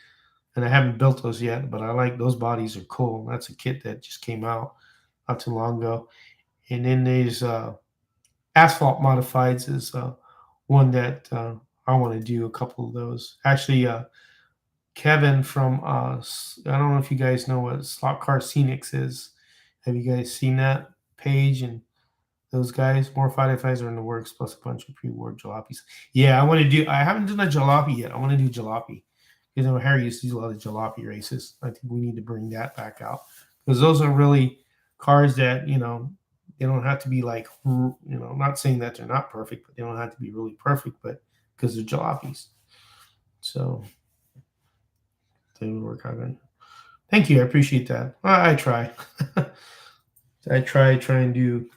and I haven't built those yet, but I like those bodies are cool. That's a kit that just came out not too long ago. And then there's Asphalt Modifieds is one that I want to do a couple of those. Actually, Kevin from I don't know if you guys know what Slot Car Scenics is. Have you guys seen that page? And those guys, more 555s are in the works, plus a bunch of pre-war jalopies. Yeah, I haven't done a jalopy yet. I want to do jalopy. Harry used to do a lot of jalopy races. I think we need to bring that back out because those are really cars that, they don't have to be like, I'm not saying that they're not perfect, but they don't have to be really perfect, but because they're jalopies. So they would work out good. Thank you. I appreciate that. I try. I try and do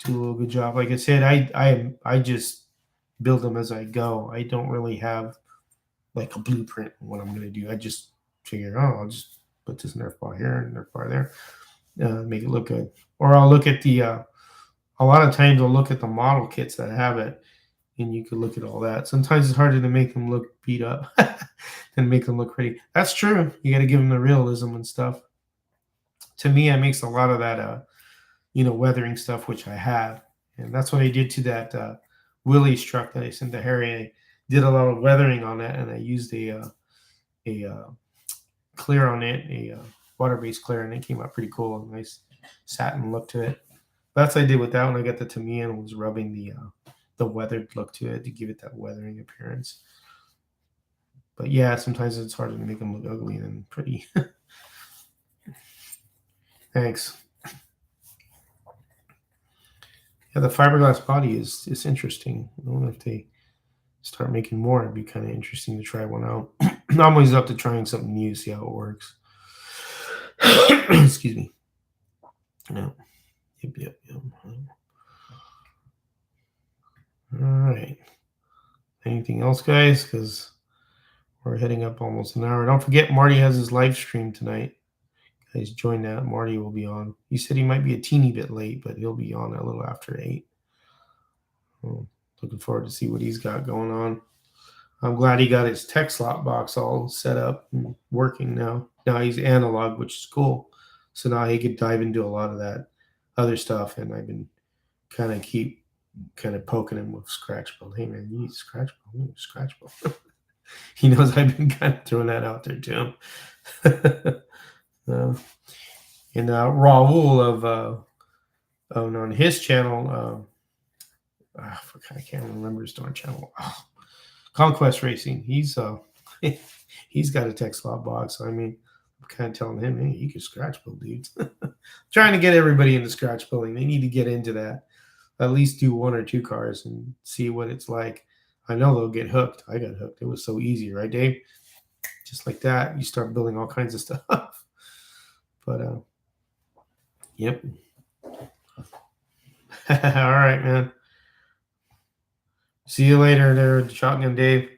a little good job. Like I said, I just build them as I go. I don't really have like a blueprint on what I'm going to do. I just figure, I'll just put this Nerf bar here and Nerf bar there, make it look good. Or I'll look at the. A lot of times I'll look at the model kits that have it, and you can look at all that. Sometimes it's harder to make them look beat up than make them look pretty. That's true. You got to give them the realism and stuff. To me, it makes a lot of that, weathering stuff, which I have, and that's what I did to that Willys truck that I sent to Harry. I did a lot of weathering on that, and I used a clear on it, a water-based clear, and it came out pretty cool. Nice satin look to it. That's what I did with that one. I got the Tamiya and was rubbing the weathered look to it to give it that weathering appearance. But yeah, sometimes it's harder to make them look ugly than pretty. Thanks. Yeah, the fiberglass body is interesting. I don't know if they start making more. It'd be kind of interesting to try one out. I'm always up to trying something new, see how it works. Excuse me. Yeah. Yep. All right. Anything else, guys? Because we're heading up almost an hour. Don't forget, Marty has his live stream tonight. Guys, join that. Marty will be on. He said he might be a teeny bit late, but he'll be on a little after 8. Looking forward to see what he's got going on. I'm glad he got his tech slot box all set up and working now. Now he's analog, which is cool. So now he could dive into a lot of that other stuff. And I've been kind of poking him with scratch build. Hey man, you need scratch build. You need scratch build. He knows I've been kind of throwing that out there to him. And Raul on his channel, I can't remember his darn channel. Conquest Racing. He's he's got a tech slot box. I mean, I'm kind of telling him, hey, you can scratch build, dudes. Trying to get everybody into scratch building. They need to get into that. At least do 1 or 2 cars and see what it's like. I know they'll get hooked. I got hooked. It was so easy, right, Dave? Just like that, you start building all kinds of stuff. But yep. All right, man. See you later there, Shotgun Dave.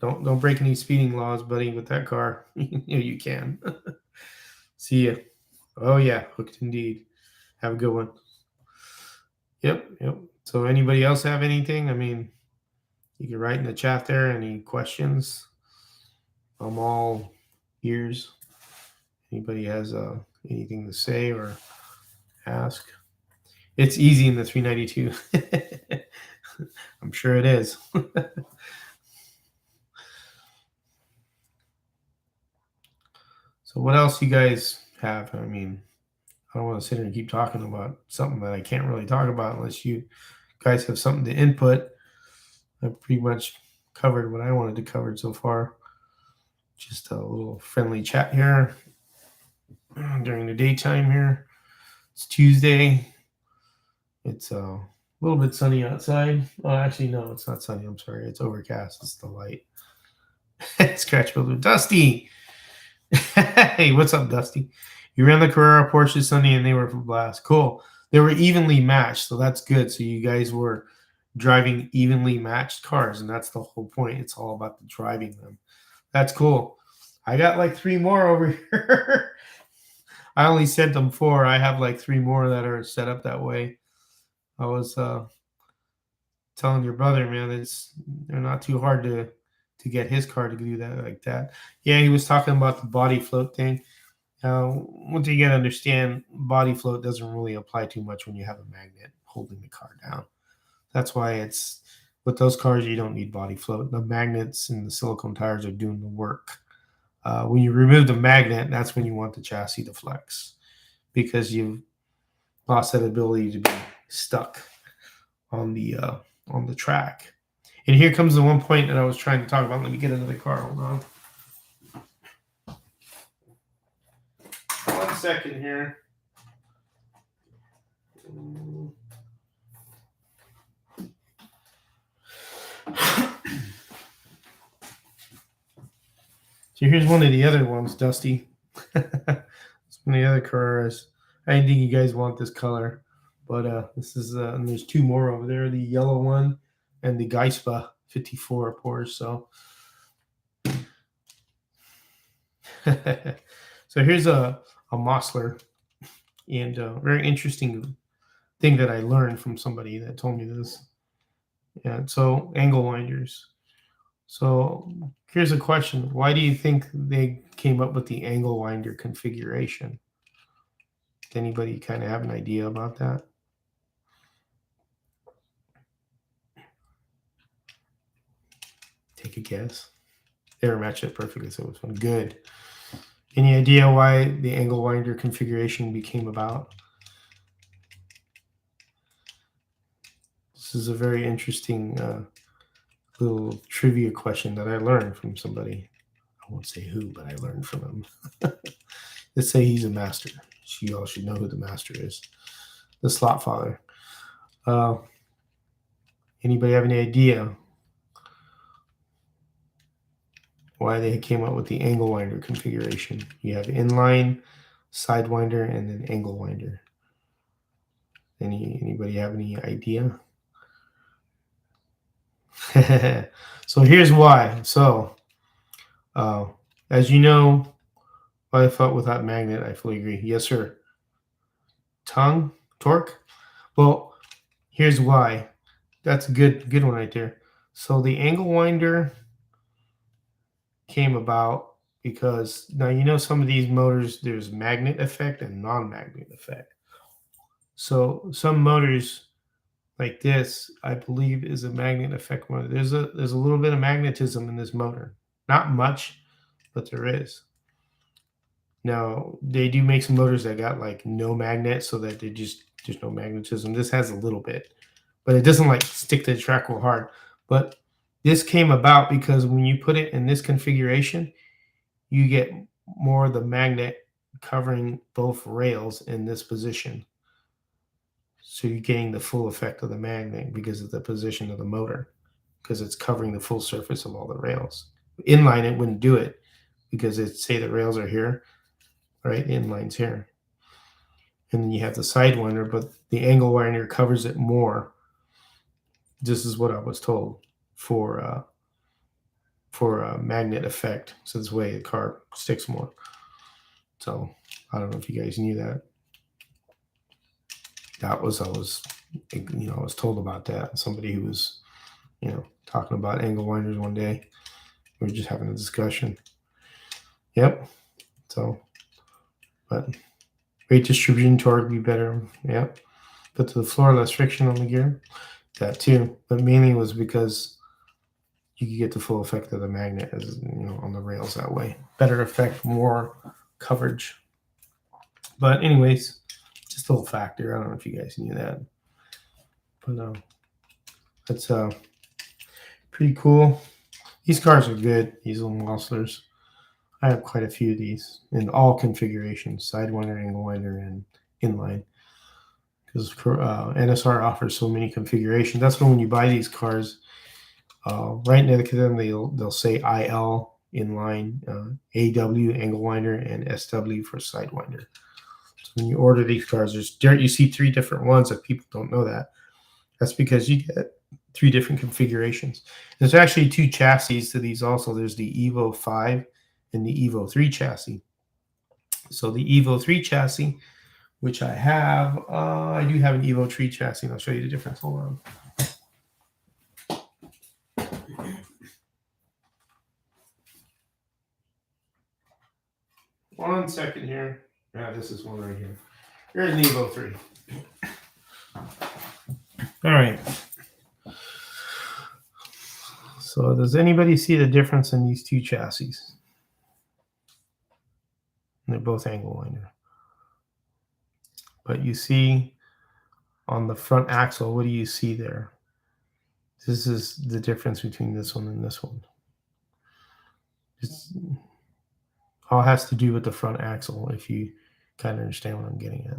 Don't break any speeding laws, buddy, with that car. You can. See ya. Oh yeah, hooked indeed. Have a good one. Yep. So anybody else have anything? I mean, you can write in the chat there. Any questions? I'm all ears. Anybody has anything to say or ask? It's easy in the 392. I'm sure it is. So what else you guys have? I mean, I don't want to sit here and keep talking about something that I can't really talk about unless you guys have something to input. I've pretty much covered what I wanted to cover so far. Just a little friendly chat here during the daytime here. It's Tuesday. It's a little bit sunny outside. Oh, actually, no, it's not sunny. I'm sorry. It's overcast. It's the light. Scratch builder. Dusty. Hey, what's up, Dusty? You ran the Carrera Porsche Sunday and they were for blast. Cool. They were evenly matched, so that's good. So you guys were driving evenly matched cars, and that's the whole point. It's all about the driving them. That's cool. I got like 3 more over here. I only sent them 4. I have like 3 more that are set up that way. I was telling your brother, man, they're not too hard to get his car to do that like that. Yeah, he was talking about the body float thing. One thing you gotta understand, body float doesn't really apply too much when you have a magnet holding the car down. That's why it's with those cars you don't need body float. The magnets and the silicone tires are doing the work. When you remove the magnet, that's when you want the chassis to flex because you've lost that ability to be stuck on the track. And here comes the one point that I was trying to talk about. Let me get another car. Hold on. 1 second here. So here's one of the other ones, Dusty. It's one of the other Carreras. I didn't think you guys want this color, but this is and there's 2 more over there: the yellow one and the Geispa 54 Porsche. So, so here's a Mossler, and a very interesting thing that I learned from somebody that told me this. Yeah, so angle winders. So here's a question. Why do you think they came up with the angle winder configuration? Does anybody kind of have an idea about that? Take a guess. They were matched it perfectly, so it was fun. Good. Any idea why the angle winder configuration became about? This is a very interesting little trivia question that I learned from somebody. I won't say who, but I learned from him. Let's say he's a master. You all should know who the master is. The slot father. Anybody have any idea why they came up with the angle winder configuration? You have inline, sidewinder, and then angle winder. Anybody have any idea? So here's why. So as you know, by thought without magnet, I fully agree. Yes, sir. Torque. Well, here's why. That's a good one right there. So the angle winder came about because now you know some of these motors there's magnet effect and non-magnet effect. So some motors like this, I believe, is a magnet effect motor. There's a little bit of magnetism in this motor. Not much, but there is. Now they do make some motors that got like no magnet, so that there's no magnetism. This has a little bit, but it doesn't like stick to the track real hard. But this came about because when you put it in this configuration, you get more of the magnet covering both rails in this position. So you're getting the full effect of the magnet because of the position of the motor, because it's covering the full surface of all the rails. Inline, it wouldn't do it because it say the rails are here, right? The inline's here. And then you have the sidewinder, but the angle winder covers it more. This is what I was told for a magnet effect. So this way the car sticks more. So I don't know if you guys knew that. I was told about that. Somebody who was, talking about angle winders one day. We were just having a discussion. Yep. So, but weight distribution, torque be better. Yep. put to the floor, less friction on the gear. That too, but mainly was because you could get the full effect of the magnet as on the rails that way. Better effect, more coverage. But anyways, just a little factor. I don't know if you guys knew that, but that's pretty cool. These cars are good. These little monsters. I have quite a few of these in all configurations: sidewinder, angle winder, and inline. Because NSR offers so many configurations. That's when you buy these cars, right next to them they'll say IL inline, AW angle winder, and SW for sidewinder. So when you order these cars, you see 3 different ones. If people don't know that, that's because you get 3 different configurations. There's actually 2 chassis to these also. There's the Evo 5 and the Evo 3 chassis. So the Evo 3 chassis, which I have, I do have an Evo 3 chassis, and I'll show you the difference. Hold on. One second here. Yeah, this is one right here. Here's an Evo 3. All right. So does anybody see the difference in these 2 chassis? They're both angle winder. But you see on the front axle, what do you see there? This is the difference between this one and this one. It's all has to do with the front axle, if you kind of understand what I'm getting at.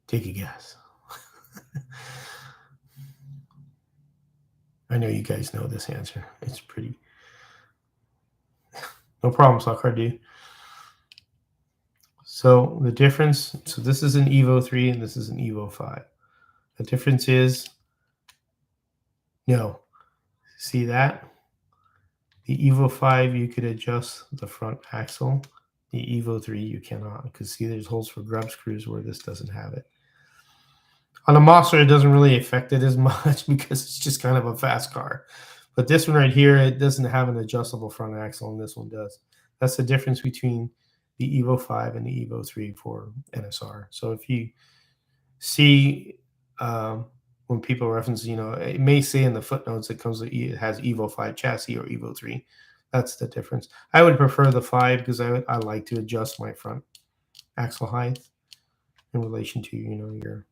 Take a guess. I know you guys know this answer. It's pretty... No problem, Sockard dude. So the difference, so this is an Evo 3 and this is an Evo 5. The difference is, no, see that? The Evo 5, you could adjust the front axle. The Evo 3, you cannot, because see, there's holes for grub screws where this doesn't have it. On a monster, it doesn't really affect it as much because it's just kind of a fast car. But this one right here, it doesn't have an adjustable front axle, and this one does. That's the difference between the Evo 5 and the Evo 3 for NSR. So if you see when people reference, it may say in the footnotes it has Evo 5 chassis or Evo 3. That's the difference. I would prefer the 5 because I like to adjust my front axle height in relation to your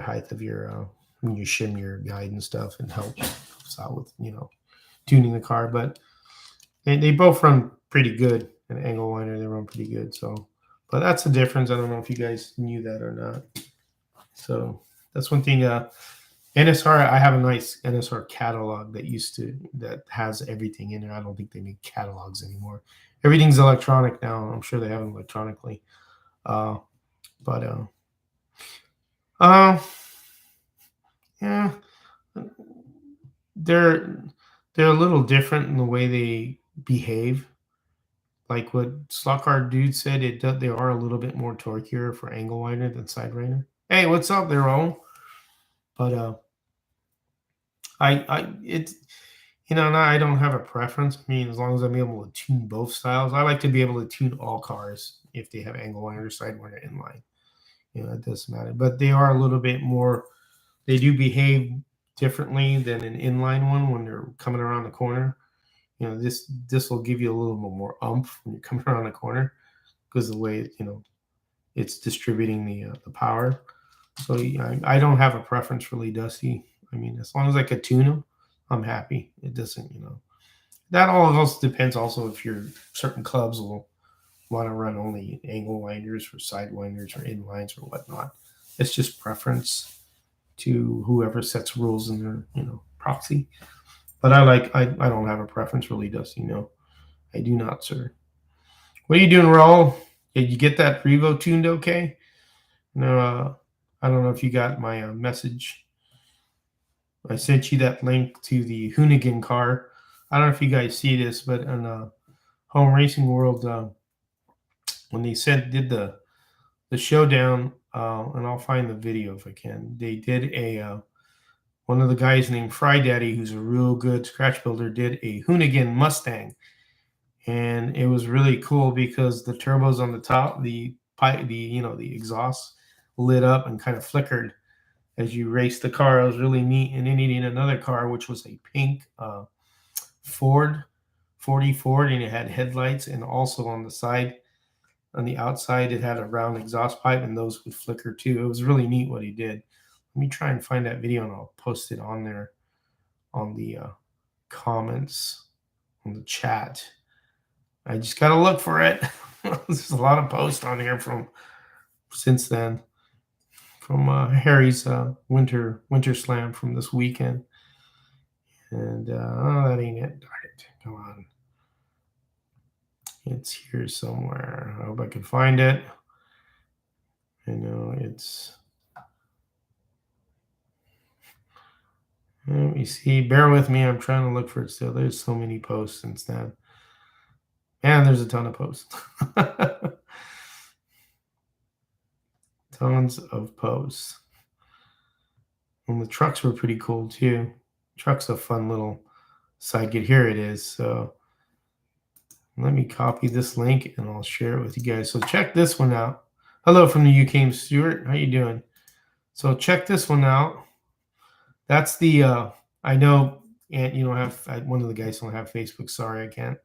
height of your when you shim your guide and stuff, and helps out with tuning the car. But they both run pretty good. An angle winder, they run pretty good. So, but that's the difference. I don't know if you guys knew that or not. So that's one thing. NSR, I have a nice NSR catalog that has everything in there. I don't think they make catalogs anymore. Everything's electronic now. I'm sure they have them electronically. Yeah, they're a little different in the way they behave. Like what Slockhard dude said, they are a little bit more torqueier for angle winder than side winder. Hey, what's up there, Owen? But I don't have a preference. I mean, as long as I'm able to tune both styles, I like to be able to tune all cars if they have angle winder, side winder, inline. It doesn't matter. But they are a little bit more. They do behave differently than an inline one when they're coming around the corner. This will give you a little bit more oomph when you're coming around the corner because of the way it's distributing the power. So I don't have a preference really, Dusty. I mean, as long as I could tune them, I'm happy. It doesn't, that all also depends also if your certain clubs will want to run only angle winders or side winders or inlines or whatnot. It's just preference to whoever sets rules in their, proxy. But I don't have a preference really, Dusty. I do not, sir. What are you doing, Raul? Did you get that Revo tuned okay? No, I don't know if you got my message. I sent you that link to the Hoonigan car. I don't know if you guys see this, but in Home Racing World, when they did the showdown, and I'll find the video if I can. They did one of the guys named Fry Daddy, who's a real good scratch builder, did a Hoonigan Mustang, and it was really cool because the turbos on the top, the pipe, the exhaust lit up and kind of flickered as you raced the car. It was really neat. And then he needed another car, which was a pink Ford, 40 Ford, and it had headlights, and also on the side, on the outside, it had a round exhaust pipe, and those would flicker too. It was really neat what he did. Let me try and find that video, and I'll post it on there on the comments on the chat. I just gotta look for it. There's a lot of posts on here from since then, from Harry's winter slam from this weekend. And oh, that ain't it. Darn it. Come on. It's here somewhere. I hope I can find it. I know it's. Let me see. Bear with me. I'm trying to look for it still. There's so many posts since then. And there's a ton of posts. Tons of posts. And the trucks were pretty cool too. Truck's a fun little side gig. Here it is. So let me copy this link and I'll share it with you guys. So check this one out. Hello from the UK, Stuart. How you doing? So check this one out. That's the I know, and you don't have one of the guys don't have Facebook. Sorry, I can't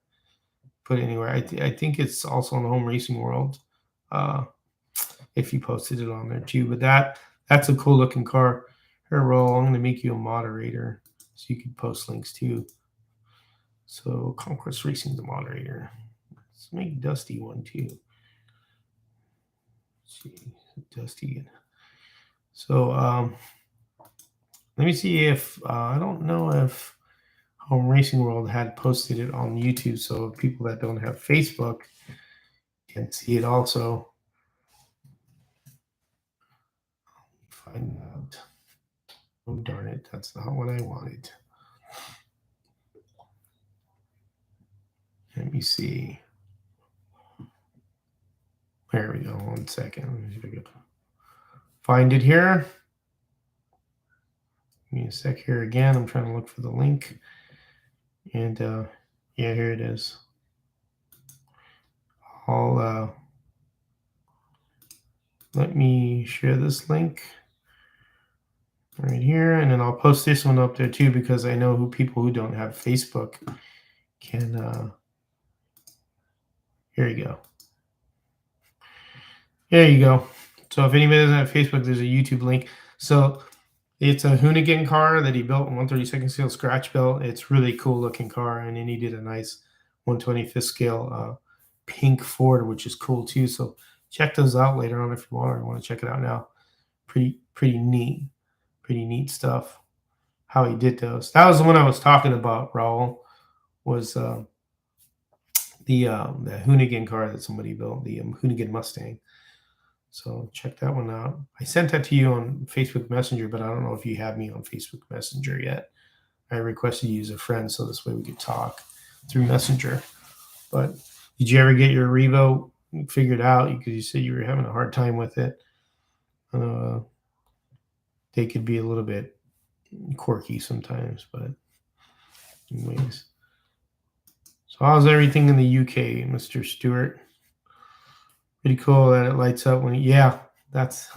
put it anywhere. I think it's also on the Home Racing World. If you posted it on there too, but that's a cool looking car. Here, Roll, I'm going to make you a moderator so you can post links too. So Conquest Racing the moderator. Let's make Dusty one too. Let's see, Dusty. So let me see if I don't know if Home Racing World had posted it on YouTube, so people that don't have Facebook can see it also. Find out. Oh darn it! That's not what I wanted. Let me see. There we go. 1 second. Let me see if I can find it here. Give me a sec here again. I'm trying to look for the link. And yeah, here it is. I'll let me share this link right here, and then I'll post this one up there too, because I know who people who don't have Facebook can. Here you go. There you go. So if anybody doesn't have Facebook, there's a YouTube link. So it's a Hoonigan car that he built in 132nd scale scratch built. It's really cool looking car, and then he did a nice 125th scale pink Ford, which is cool too. So check those out later on if you want, or you want to check it out now. Pretty neat stuff. How he did those. That was the one I was talking about, Raul. Was the Hoonigan car that somebody built, the Hoonigan Mustang. So check that one out. I sent that to you on Facebook Messenger, but I don't know if you have me on Facebook Messenger yet. I requested you as a friend, so this way we could talk through Messenger. But did you ever get your Revo figured out? Because you said you were having a hard time with it. They could be a little bit quirky sometimes, but anyways. So how's everything in the UK, Mr. Stewart? Pretty cool that it lights up when yeah, that's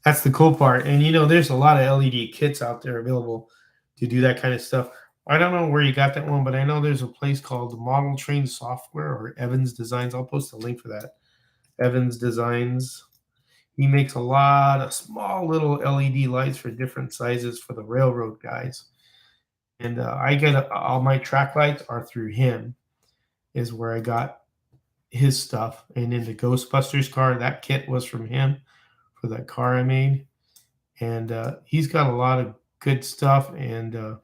that's the cool part. And you know, there's a lot of LED kits out there available to do that kind of stuff. I don't know where you got that one, but I know there's a place called Model Train Software or Evans Designs. I'll post a link for that. Evans Designs. He makes a lot of small little LED lights for different sizes for the railroad guys. And I get all my track lights are through him, is where I got his stuff. And in the Ghostbusters car, that kit was from him for that car I made. And he's got a lot of good stuff. And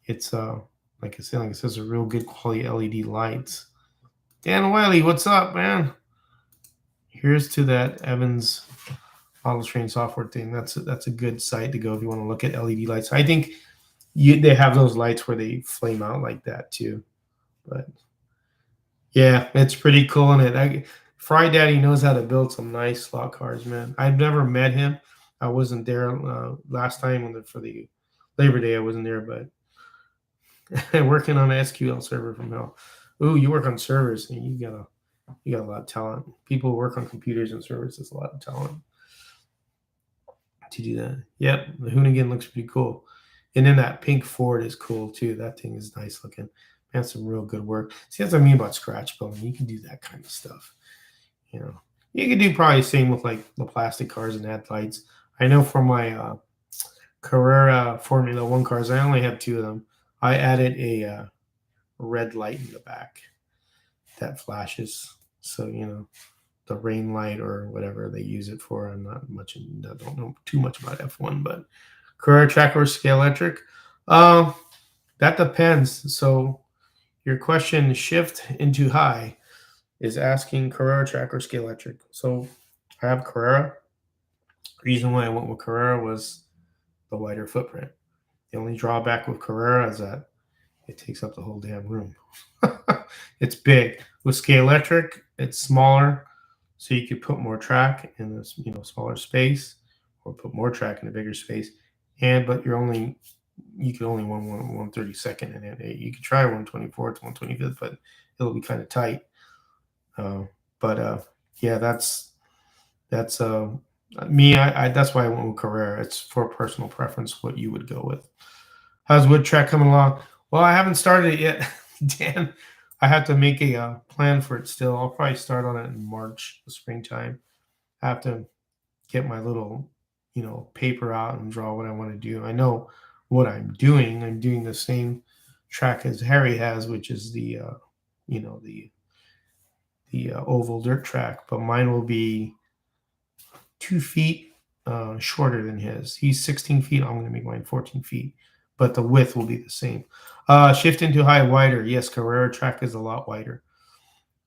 it's, like I said, a real good quality LED lights. Dan Wiley, what's up, man? Here's to that Evans Model Train Software thing. That's a good site to go if you want to look at LED lights. I think they have those lights where they flame out like that too. But yeah, it's pretty cool. And Fry Daddy knows how to build some nice slot cars, man. I've never met him. I wasn't there last time for the Labor Day. I wasn't there, but working on an SQL server from hell. Ooh, you work on servers, and you gotta You got a lot of talent. People who work on computers and servers, there's a lot of talent to do that. Yep, the Hoonigan looks pretty cool. And then that pink Ford is cool too. That thing is nice looking. Man, some real good work. See, that's what I mean about scratch building. You can do that kind of stuff. You know, you can do probably the same with like the plastic cars and add lights. I know for my Carrera Formula One cars, I only have two of them. I added a red light in the back that flashes. So the rain light or whatever they use it for. I don't know too much about F1, but Carrera track or Scalextric. That depends. So your question, shift into high, is asking Carrera track or Scalextric. So I have Carrera. The reason why I went with Carrera was the wider footprint. The only drawback with Carrera is that it takes up the whole damn room. It's big. With Scalextric, it's smaller, so you could put more track in this smaller space, or put more track in a bigger space. But you can only 1/32 in it. You could try 1/24 to 1/25, but it'll be kind of tight. Yeah, that's me. That's why I went with Carrera. It's for personal preference what you would go with. How's wood track coming along? Well, I haven't started it yet, Dan. I have to make a plan for it still. I'll probably start on it in March, the springtime. I have to get my little, paper out and draw what I want to do. I know what I'm doing. I'm doing the same track as Harry has, which is the oval dirt track, but mine will be 2 feet shorter than his. He's 16 feet. I'm going to make mine 14 feet, but the width will be the same. Shift into high, wider. Yes, Carrera track is a lot wider.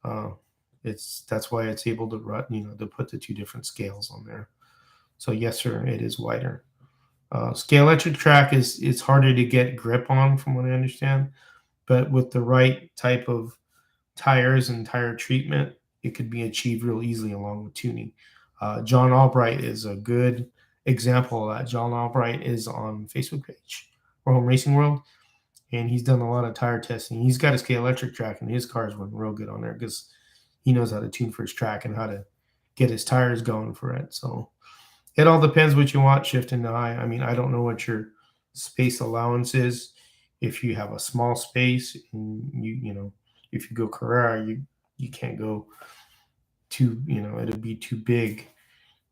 That's why it's able to run, to put the two different scales on there. So yes, sir, it is wider. Scalextric track is harder to get grip on, from what I understand, but with the right type of tires and tire treatment, it could be achieved real easily along with tuning. John Albright is a good example of that. John Albright is on Facebook page for Home Racing World, and he's done a lot of tire testing. He's got a Scalextric track, and his cars run real good on there because he knows how to tune for his track and how to get his tires going for it. So it all depends what you want, shift into high. I mean, I don't know what your space allowance is. If you have a small space, and if you go Carrera, you can't go too, it'd be too big.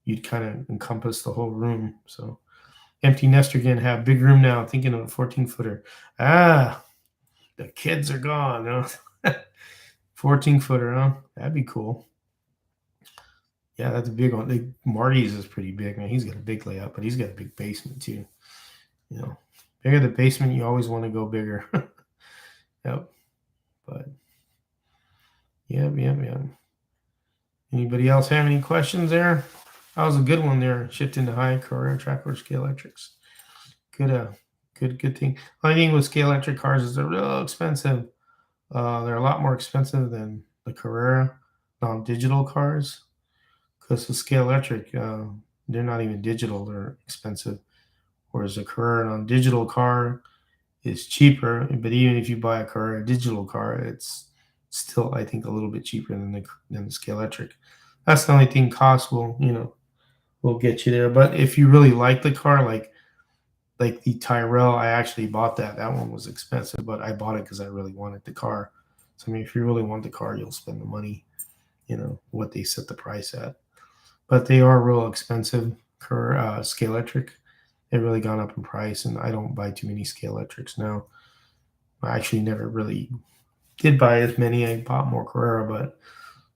You'd kind of encompass the whole room. So empty nester again, have big room now, thinking of a 14-footer. The kids are gone. 14-footer, huh? That'd be cool. Yeah, that's a big one. Marty's is pretty big, man. He's got a big layout, but he's got a big basement too. Bigger the basement, you always want to go bigger. Yep. But yeah. Anybody else have any questions there? That was a good one there. Shift into high, Carrera track or Scalextrics. Good thing. Only thing with Scalextric cars is they're real expensive. They're a lot more expensive than the Carrera non-digital cars. Because the Scalextric, they're not even digital. They're expensive. Whereas a Carrera non-digital car is cheaper. But even if you buy a Carrera digital car, it's still, I think, a little bit cheaper than the Scalextric. That's the only thing. Cost will get you there. But if you really like the car, like the Tyrell, I actually bought that. That one was expensive, but I bought it because I really wanted the car. So I mean, if you really want the car, you'll spend the money. What they set the price at. But they are real expensive. Scalextric, they've really gone up in price, and I don't buy too many Scalextrics now. I actually never really did buy as many. I bought more Carrera, but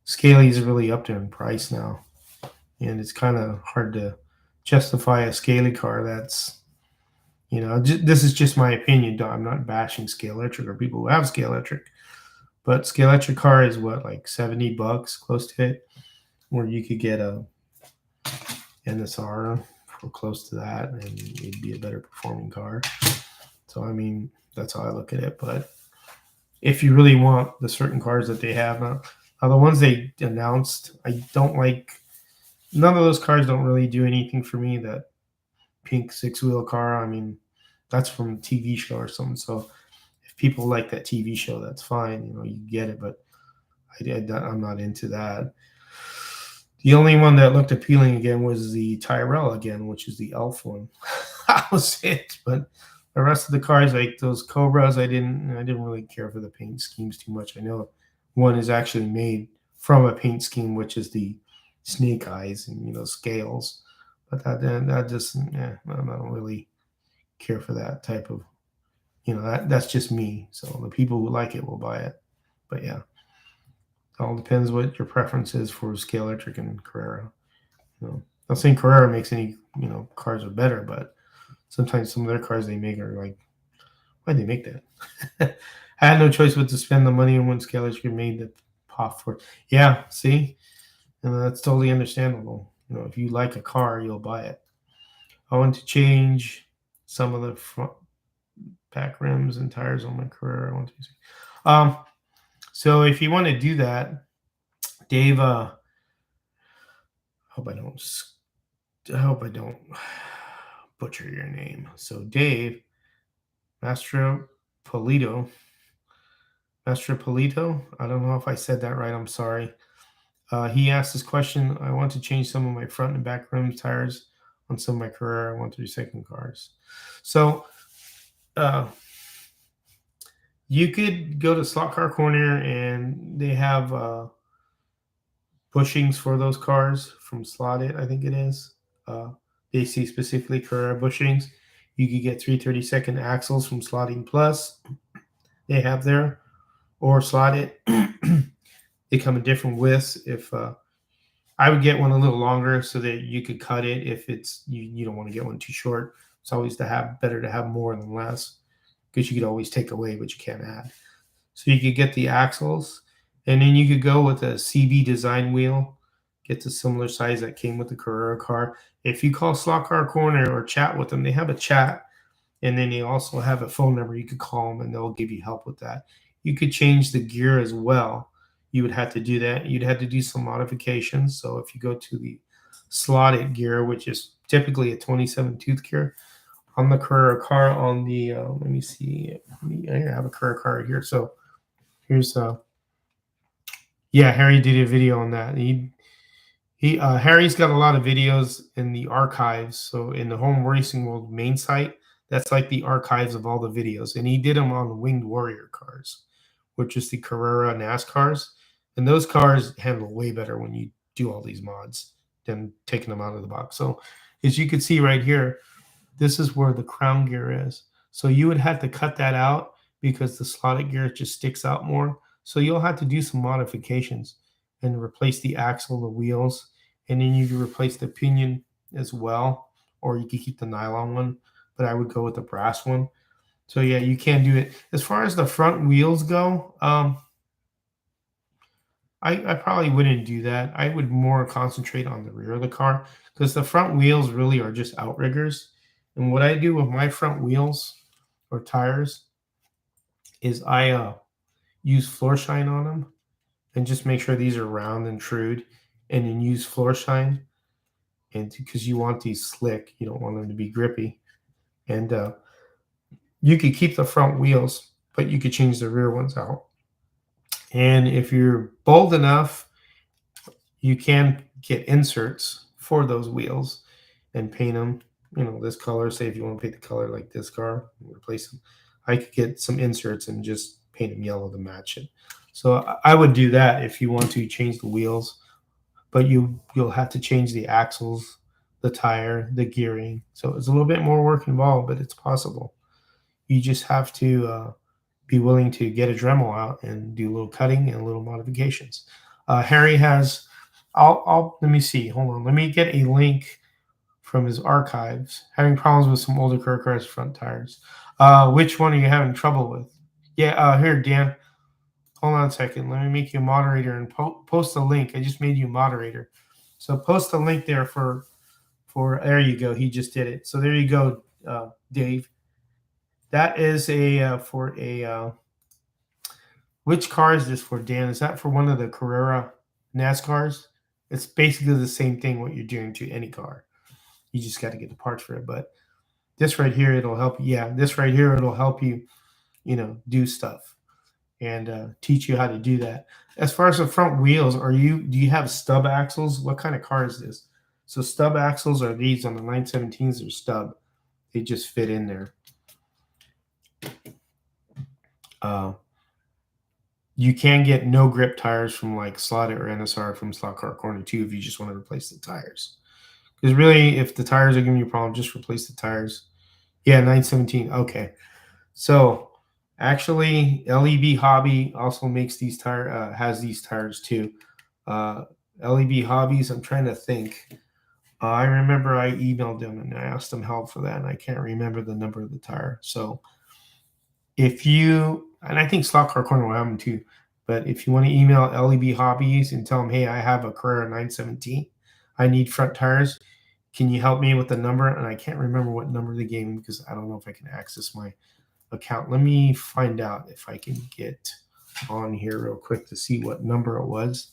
Scaley is really up there in price now, and it's kind of hard to justify a Scaley car that's, this is just my opinion. I'm not bashing Scalextric or people who have Scalextric, but Scalextric car is what, like $70, close to it, where you could get a NSR for close to that, and it'd be a better performing car. So I mean, that's how I look at it. But if you really want the certain cars that they have now, the ones they announced, I don't like. None of those cars don't really do anything for me. That pink 6-wheel car, I mean, that's from a TV show or something. So if people like that TV show, that's fine. You get it. But I'm not into that. The only one that looked appealing again was the Tyrell again, which is the Elf one. That was it. But the rest of the cars, like those Cobras, I didn't really care for the paint schemes too much. I know one is actually made from a paint scheme, which is the snake eyes and scales. But that just I don't really care for that type of that's just me. So the people who like it will buy it. But yeah, it all depends what your preference is for Scalextric and Carrera. Not saying Carrera makes any cars are better, but sometimes some of their cars they make are like, why'd they make that? I had no choice but to spend the money on when Scalextric made the pop for it. Yeah, see, and that's totally understandable. If you like a car, you'll buy it. I want to change some of the front pack rims and tires on my Carrera. I want to. So if you want to do that, Dave, hope I don't butcher your name. So Dave Mastropolito. Mastropolito. I don't know if I said that right. I'm sorry. He asked this question. I want to change some of my front and back rim tires on some of my Carrera 132nd cars. So you could go to Slot Car Corner and they have bushings for those cars from Slotted, I think it is. They see specifically Carrera bushings. You could get 332nd axles from Slotting Plus. They have there, or Slotted. They come in different widths. If I would get one a little longer so that you could cut it if it's you don't want to get one too short. It's always better to have more than less because you could always take away, but you can't add. So you could get the axles, and then you could go with a CB design wheel, get the similar size that came with the Carrera car. If you call Slot Car Corner or chat with them, they have a chat, and then they also have a phone number. You could call them, and they'll give you help with that. You could change the gear as well. You would have to do that. You'd have to do some modifications. So if you go to the slotted gear, which is typically a 27 tooth gear, on the Carrera car, on the let me see, I have a Carrera car right here. So here's Harry did a video on that. Harry's got a lot of videos in the archives. So in the Home Racing World main site, that's like the archives of all the videos, and he did them on Winged Warrior cars, which is the Carrera NASCARs, and those cars handle way better when you do all these mods than taking them out of the box. So as you can see right here, this is where the crown gear is. So you would have to cut that out because the slotted gear just sticks out more. So you'll have to do some modifications and replace the axle, the wheels, and then you can replace the pinion as well, or you could keep the nylon one, but I would go with the brass one. So yeah, you can do it. As far as the front wheels go, I probably wouldn't do that. I would more concentrate on the rear of the car because the front wheels really are just outriggers. And what I do with my front wheels or tires is I use floor shine on them and just make sure these are round and trued, and then use floor shine. And because you want these slick, you don't want them to be grippy. And you could keep the front wheels, but you could change the rear ones out. And if you're bold enough, you can get inserts for those wheels and paint them, this color. Say if you want to paint the color like this car, replace them. I could get some inserts and just paint them yellow to match it. So I would do that if you want to change the wheels, but you'll have to change the axles, the tire, the gearing. So it's a little bit more work involved, but it's possible. You just have to be willing to get a Dremel out and do a little cutting and little modifications. Harry has, let me see. Hold on. Let me get a link from his archives. Having problems with some older Carrera cars front tires. Which one are you having trouble with? Yeah, here, Dan. Hold on a second. Let me make you a moderator and post a link. I just made you a moderator. So post a link there for there you go. He just did it. So there you go, Dave. That is for a which car is this for, Dan? Is that for one of the Carrera NASCARs? It's basically the same thing what you're doing to any car. You just got to get the parts for it. But this right here, it'll help you. Yeah, this right here, it'll help you, do stuff. and teach you how to do that. As far as the front wheels, do you have stub axles? What kind of car is this? So stub axles are these on the 917s. They're stub. They just fit in there. You can get no grip tires from like Slotted or NSR from Slot Car Corner too if you just want to replace the tires. Because really, if the tires are giving you a problem, just replace the tires. Yeah, 917. Okay. So actually, LEB Hobby also makes these has these tires too. LEB Hobbies, I'm trying to think. I remember I emailed them and I asked them help for that, and I can't remember the number of the tire. So if you, and I think Slot Car Corner will have them too, but if you want to email LEB Hobbies and tell them, hey, I have a Carrera 917, I need front tires. Can you help me with the number? And I can't remember what number they gave me because I don't know if I can access my account. Let me find out if I can get on here real quick to see what number it was.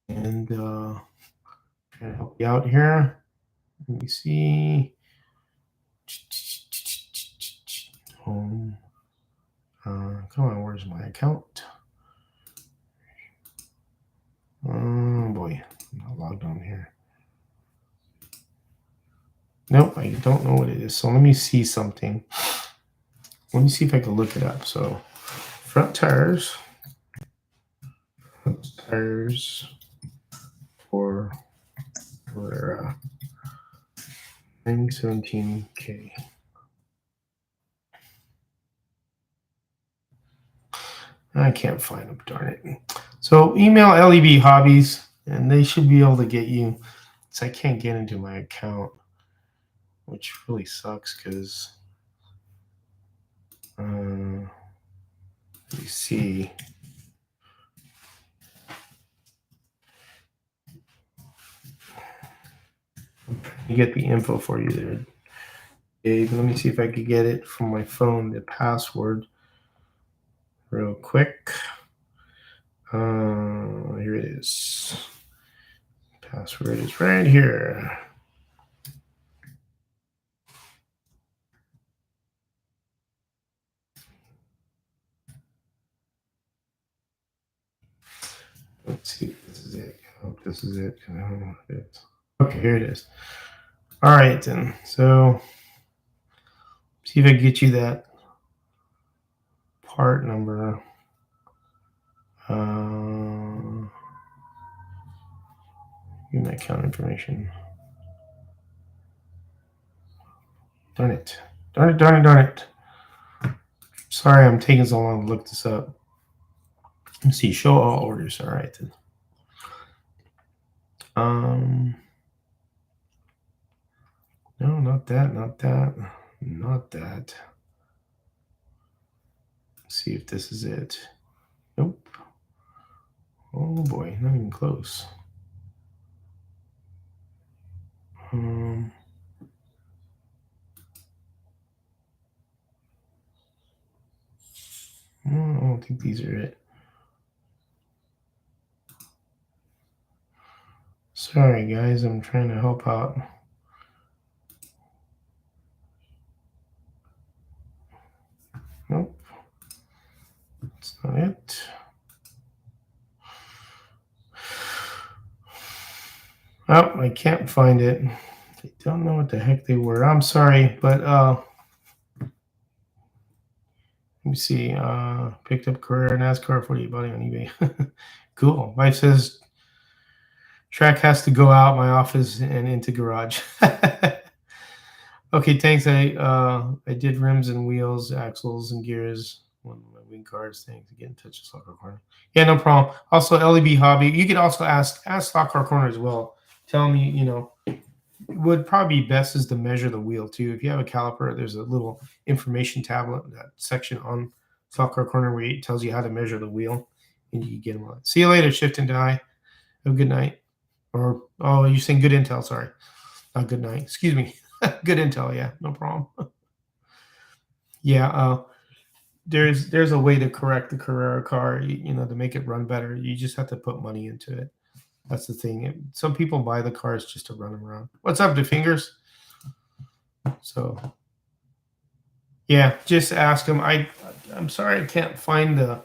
And trying to help you out here. Let me see. Home. Come on, where's my account? Oh boy, I'm not logged on here. Nope, I don't know what it is. So let me see something. Let me see if I can look it up. So front tires for 917K. I can't find them, darn it. So email LEB Hobbies, and they should be able to get you. So I can't get into my account, which really sucks because you see. You get the info for you there, Dave. Let me see if I could get it from my phone, the password, real quick. Here it is. Password is right here. Let's see if this is it. I hope this is it. I don't know if it is. Okay, here it is. All right, then. So, see if I can get you that part number. Give me account information. Darn it. Darn it, darn it, darn it. Sorry, I'm taking so long to look this up. Let's see, show all orders. All right, then. No, not that, not that, not that. Let's see if this is it. Nope. Oh boy, not even close. I don't think these are it. Sorry, guys, I'm trying to help out. Nope. That's not it. Oh, I can't find it. I don't know what the heck they were. I'm sorry, but let me see. Picked up Carrera NASCAR 48 body on eBay. Cool. Wife says track has to go out my office and into garage. Okay, thanks. I did rims and wheels, axles and gears. One of my wing cars. Thanks. Get in touch with Slot Car Corner. Yeah, no problem. Also, LEB Hobby. You could also ask Slot Car Corner as well. Tell me, would probably be best is to measure the wheel too. If you have a caliper, there's a little information tablet, that section on Slot Car Corner where it tells you how to measure the wheel, and you can get them on. See you later, Shift and Die. Have a good night. Or you're saying good intel? Sorry, not good night. Excuse me. Good intel. Yeah, no problem. Yeah. There's a way to correct the Carrera car, to make it run better. You just have to put money into it. That's the thing. Some people buy the cars just to run them around. What's up, DeFingers? So, yeah, just ask them. I'm sorry I can't find the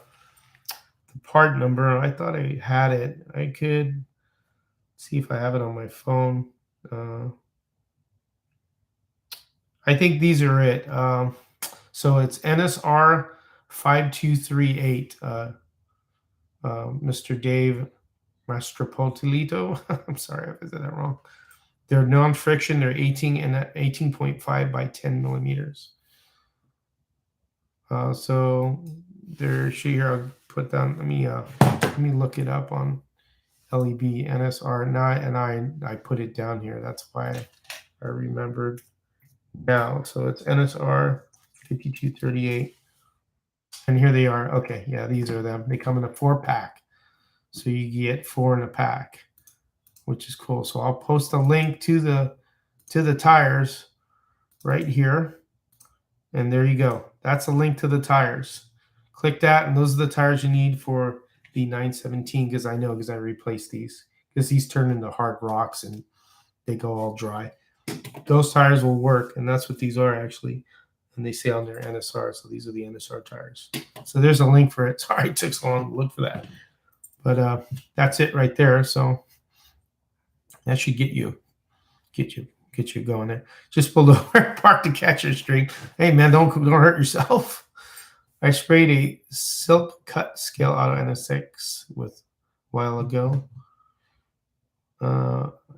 part number. I thought I had it. I could see if I have it on my phone. I think these are it. So it's NSR 5238. Mr. Dave Mastropolito. I'm sorry if I said that wrong. They're non-friction. They're 18 and 18.5 by 10 millimeters. So there, here I'll put down. Let me look it up on LEB NSR. And I put it down here. That's why I remembered now. So it's NSR 5238. And here they are. Okay, yeah, these are them. They come in a 4-pack. So you get 4 in a pack, which is cool. So I'll post a link to the tires right here. And there you go. That's a link to the tires. Click that, and those are the tires you need for the 917, because I replaced these, because these turn into hard rocks and they go all dry. Those tires will work, and that's what these are actually. And they say on their NSR, so these are the NSR tires. So there's a link for it. Sorry it took so long to look for that. But that's it right there. So that should get you going there. Just pull over, park the catcher string. Hey man, don't hurt yourself. I sprayed a silk cut scale auto NS6 with a while ago.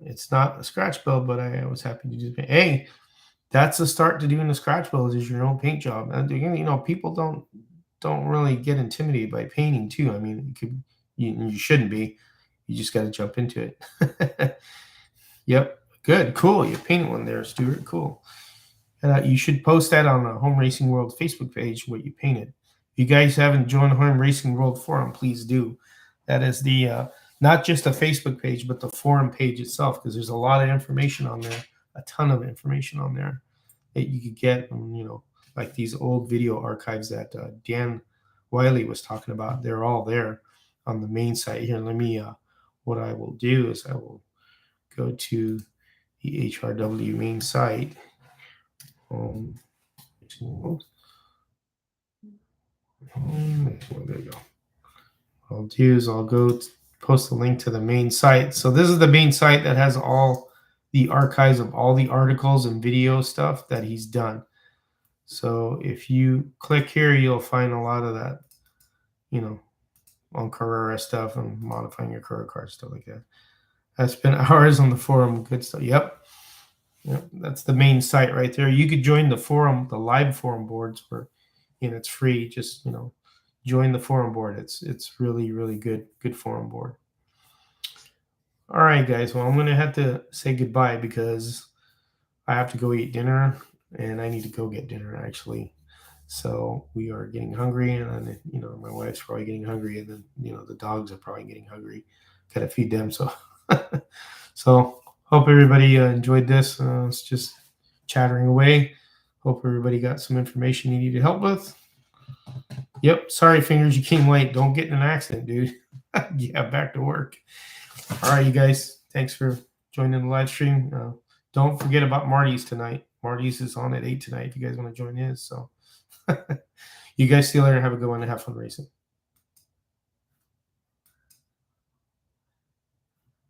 It's not a scratch build, but I was happy to do it. Hey, that's the start to doing the scratch build, is your own paint job. And you know, people don't really get intimidated by painting too. I mean, you shouldn't be. You just got to jump into it. Yep. Good. Cool. You painted one there, Stuart. Cool. You should post that on the Home Racing World Facebook page, what you painted. If you guys haven't joined the Home Racing World Forum, please do. That is the not just a Facebook page, but the forum page itself, because there's a lot of information on there, a ton of information on there that you could get from, you know, like these old video archives that Dan Wiley was talking about. They're all there on the main site here. Let me, what I will do is I will go to the HRW main site. There you go. What I'll do is I'll go post a link to the main site. So this is the main site that has all the archives of all the articles and video stuff that he's done. So if you click here, you'll find a lot of that, you know, on Carrera stuff and modifying your Carrera car, stuff like that. I spent hours on the forum. Good stuff. Yep. That's the main site right there. You could join the forum, the live forum boards, where, you know, it's free. Just, you know, join the forum board. It's really, really good forum board. All right, guys. Well, I'm gonna have to say goodbye because I have to go eat dinner, and I need to go get dinner actually. So we are getting hungry, and you know, my wife's probably getting hungry, and then, you know, the dogs are probably getting hungry. Gotta feed them. So so hope everybody enjoyed this. It's just chattering away. Hope everybody got some information you needed help with. Yep. Sorry, Fingers, you came late. Don't get in an accident, dude. Yeah, back to work. All right, you guys. Thanks for joining the live stream. Don't forget about Marty's tonight. Marty's is on at 8 tonight if you guys want to join his. So you guys see you later. Have a good one and have fun racing.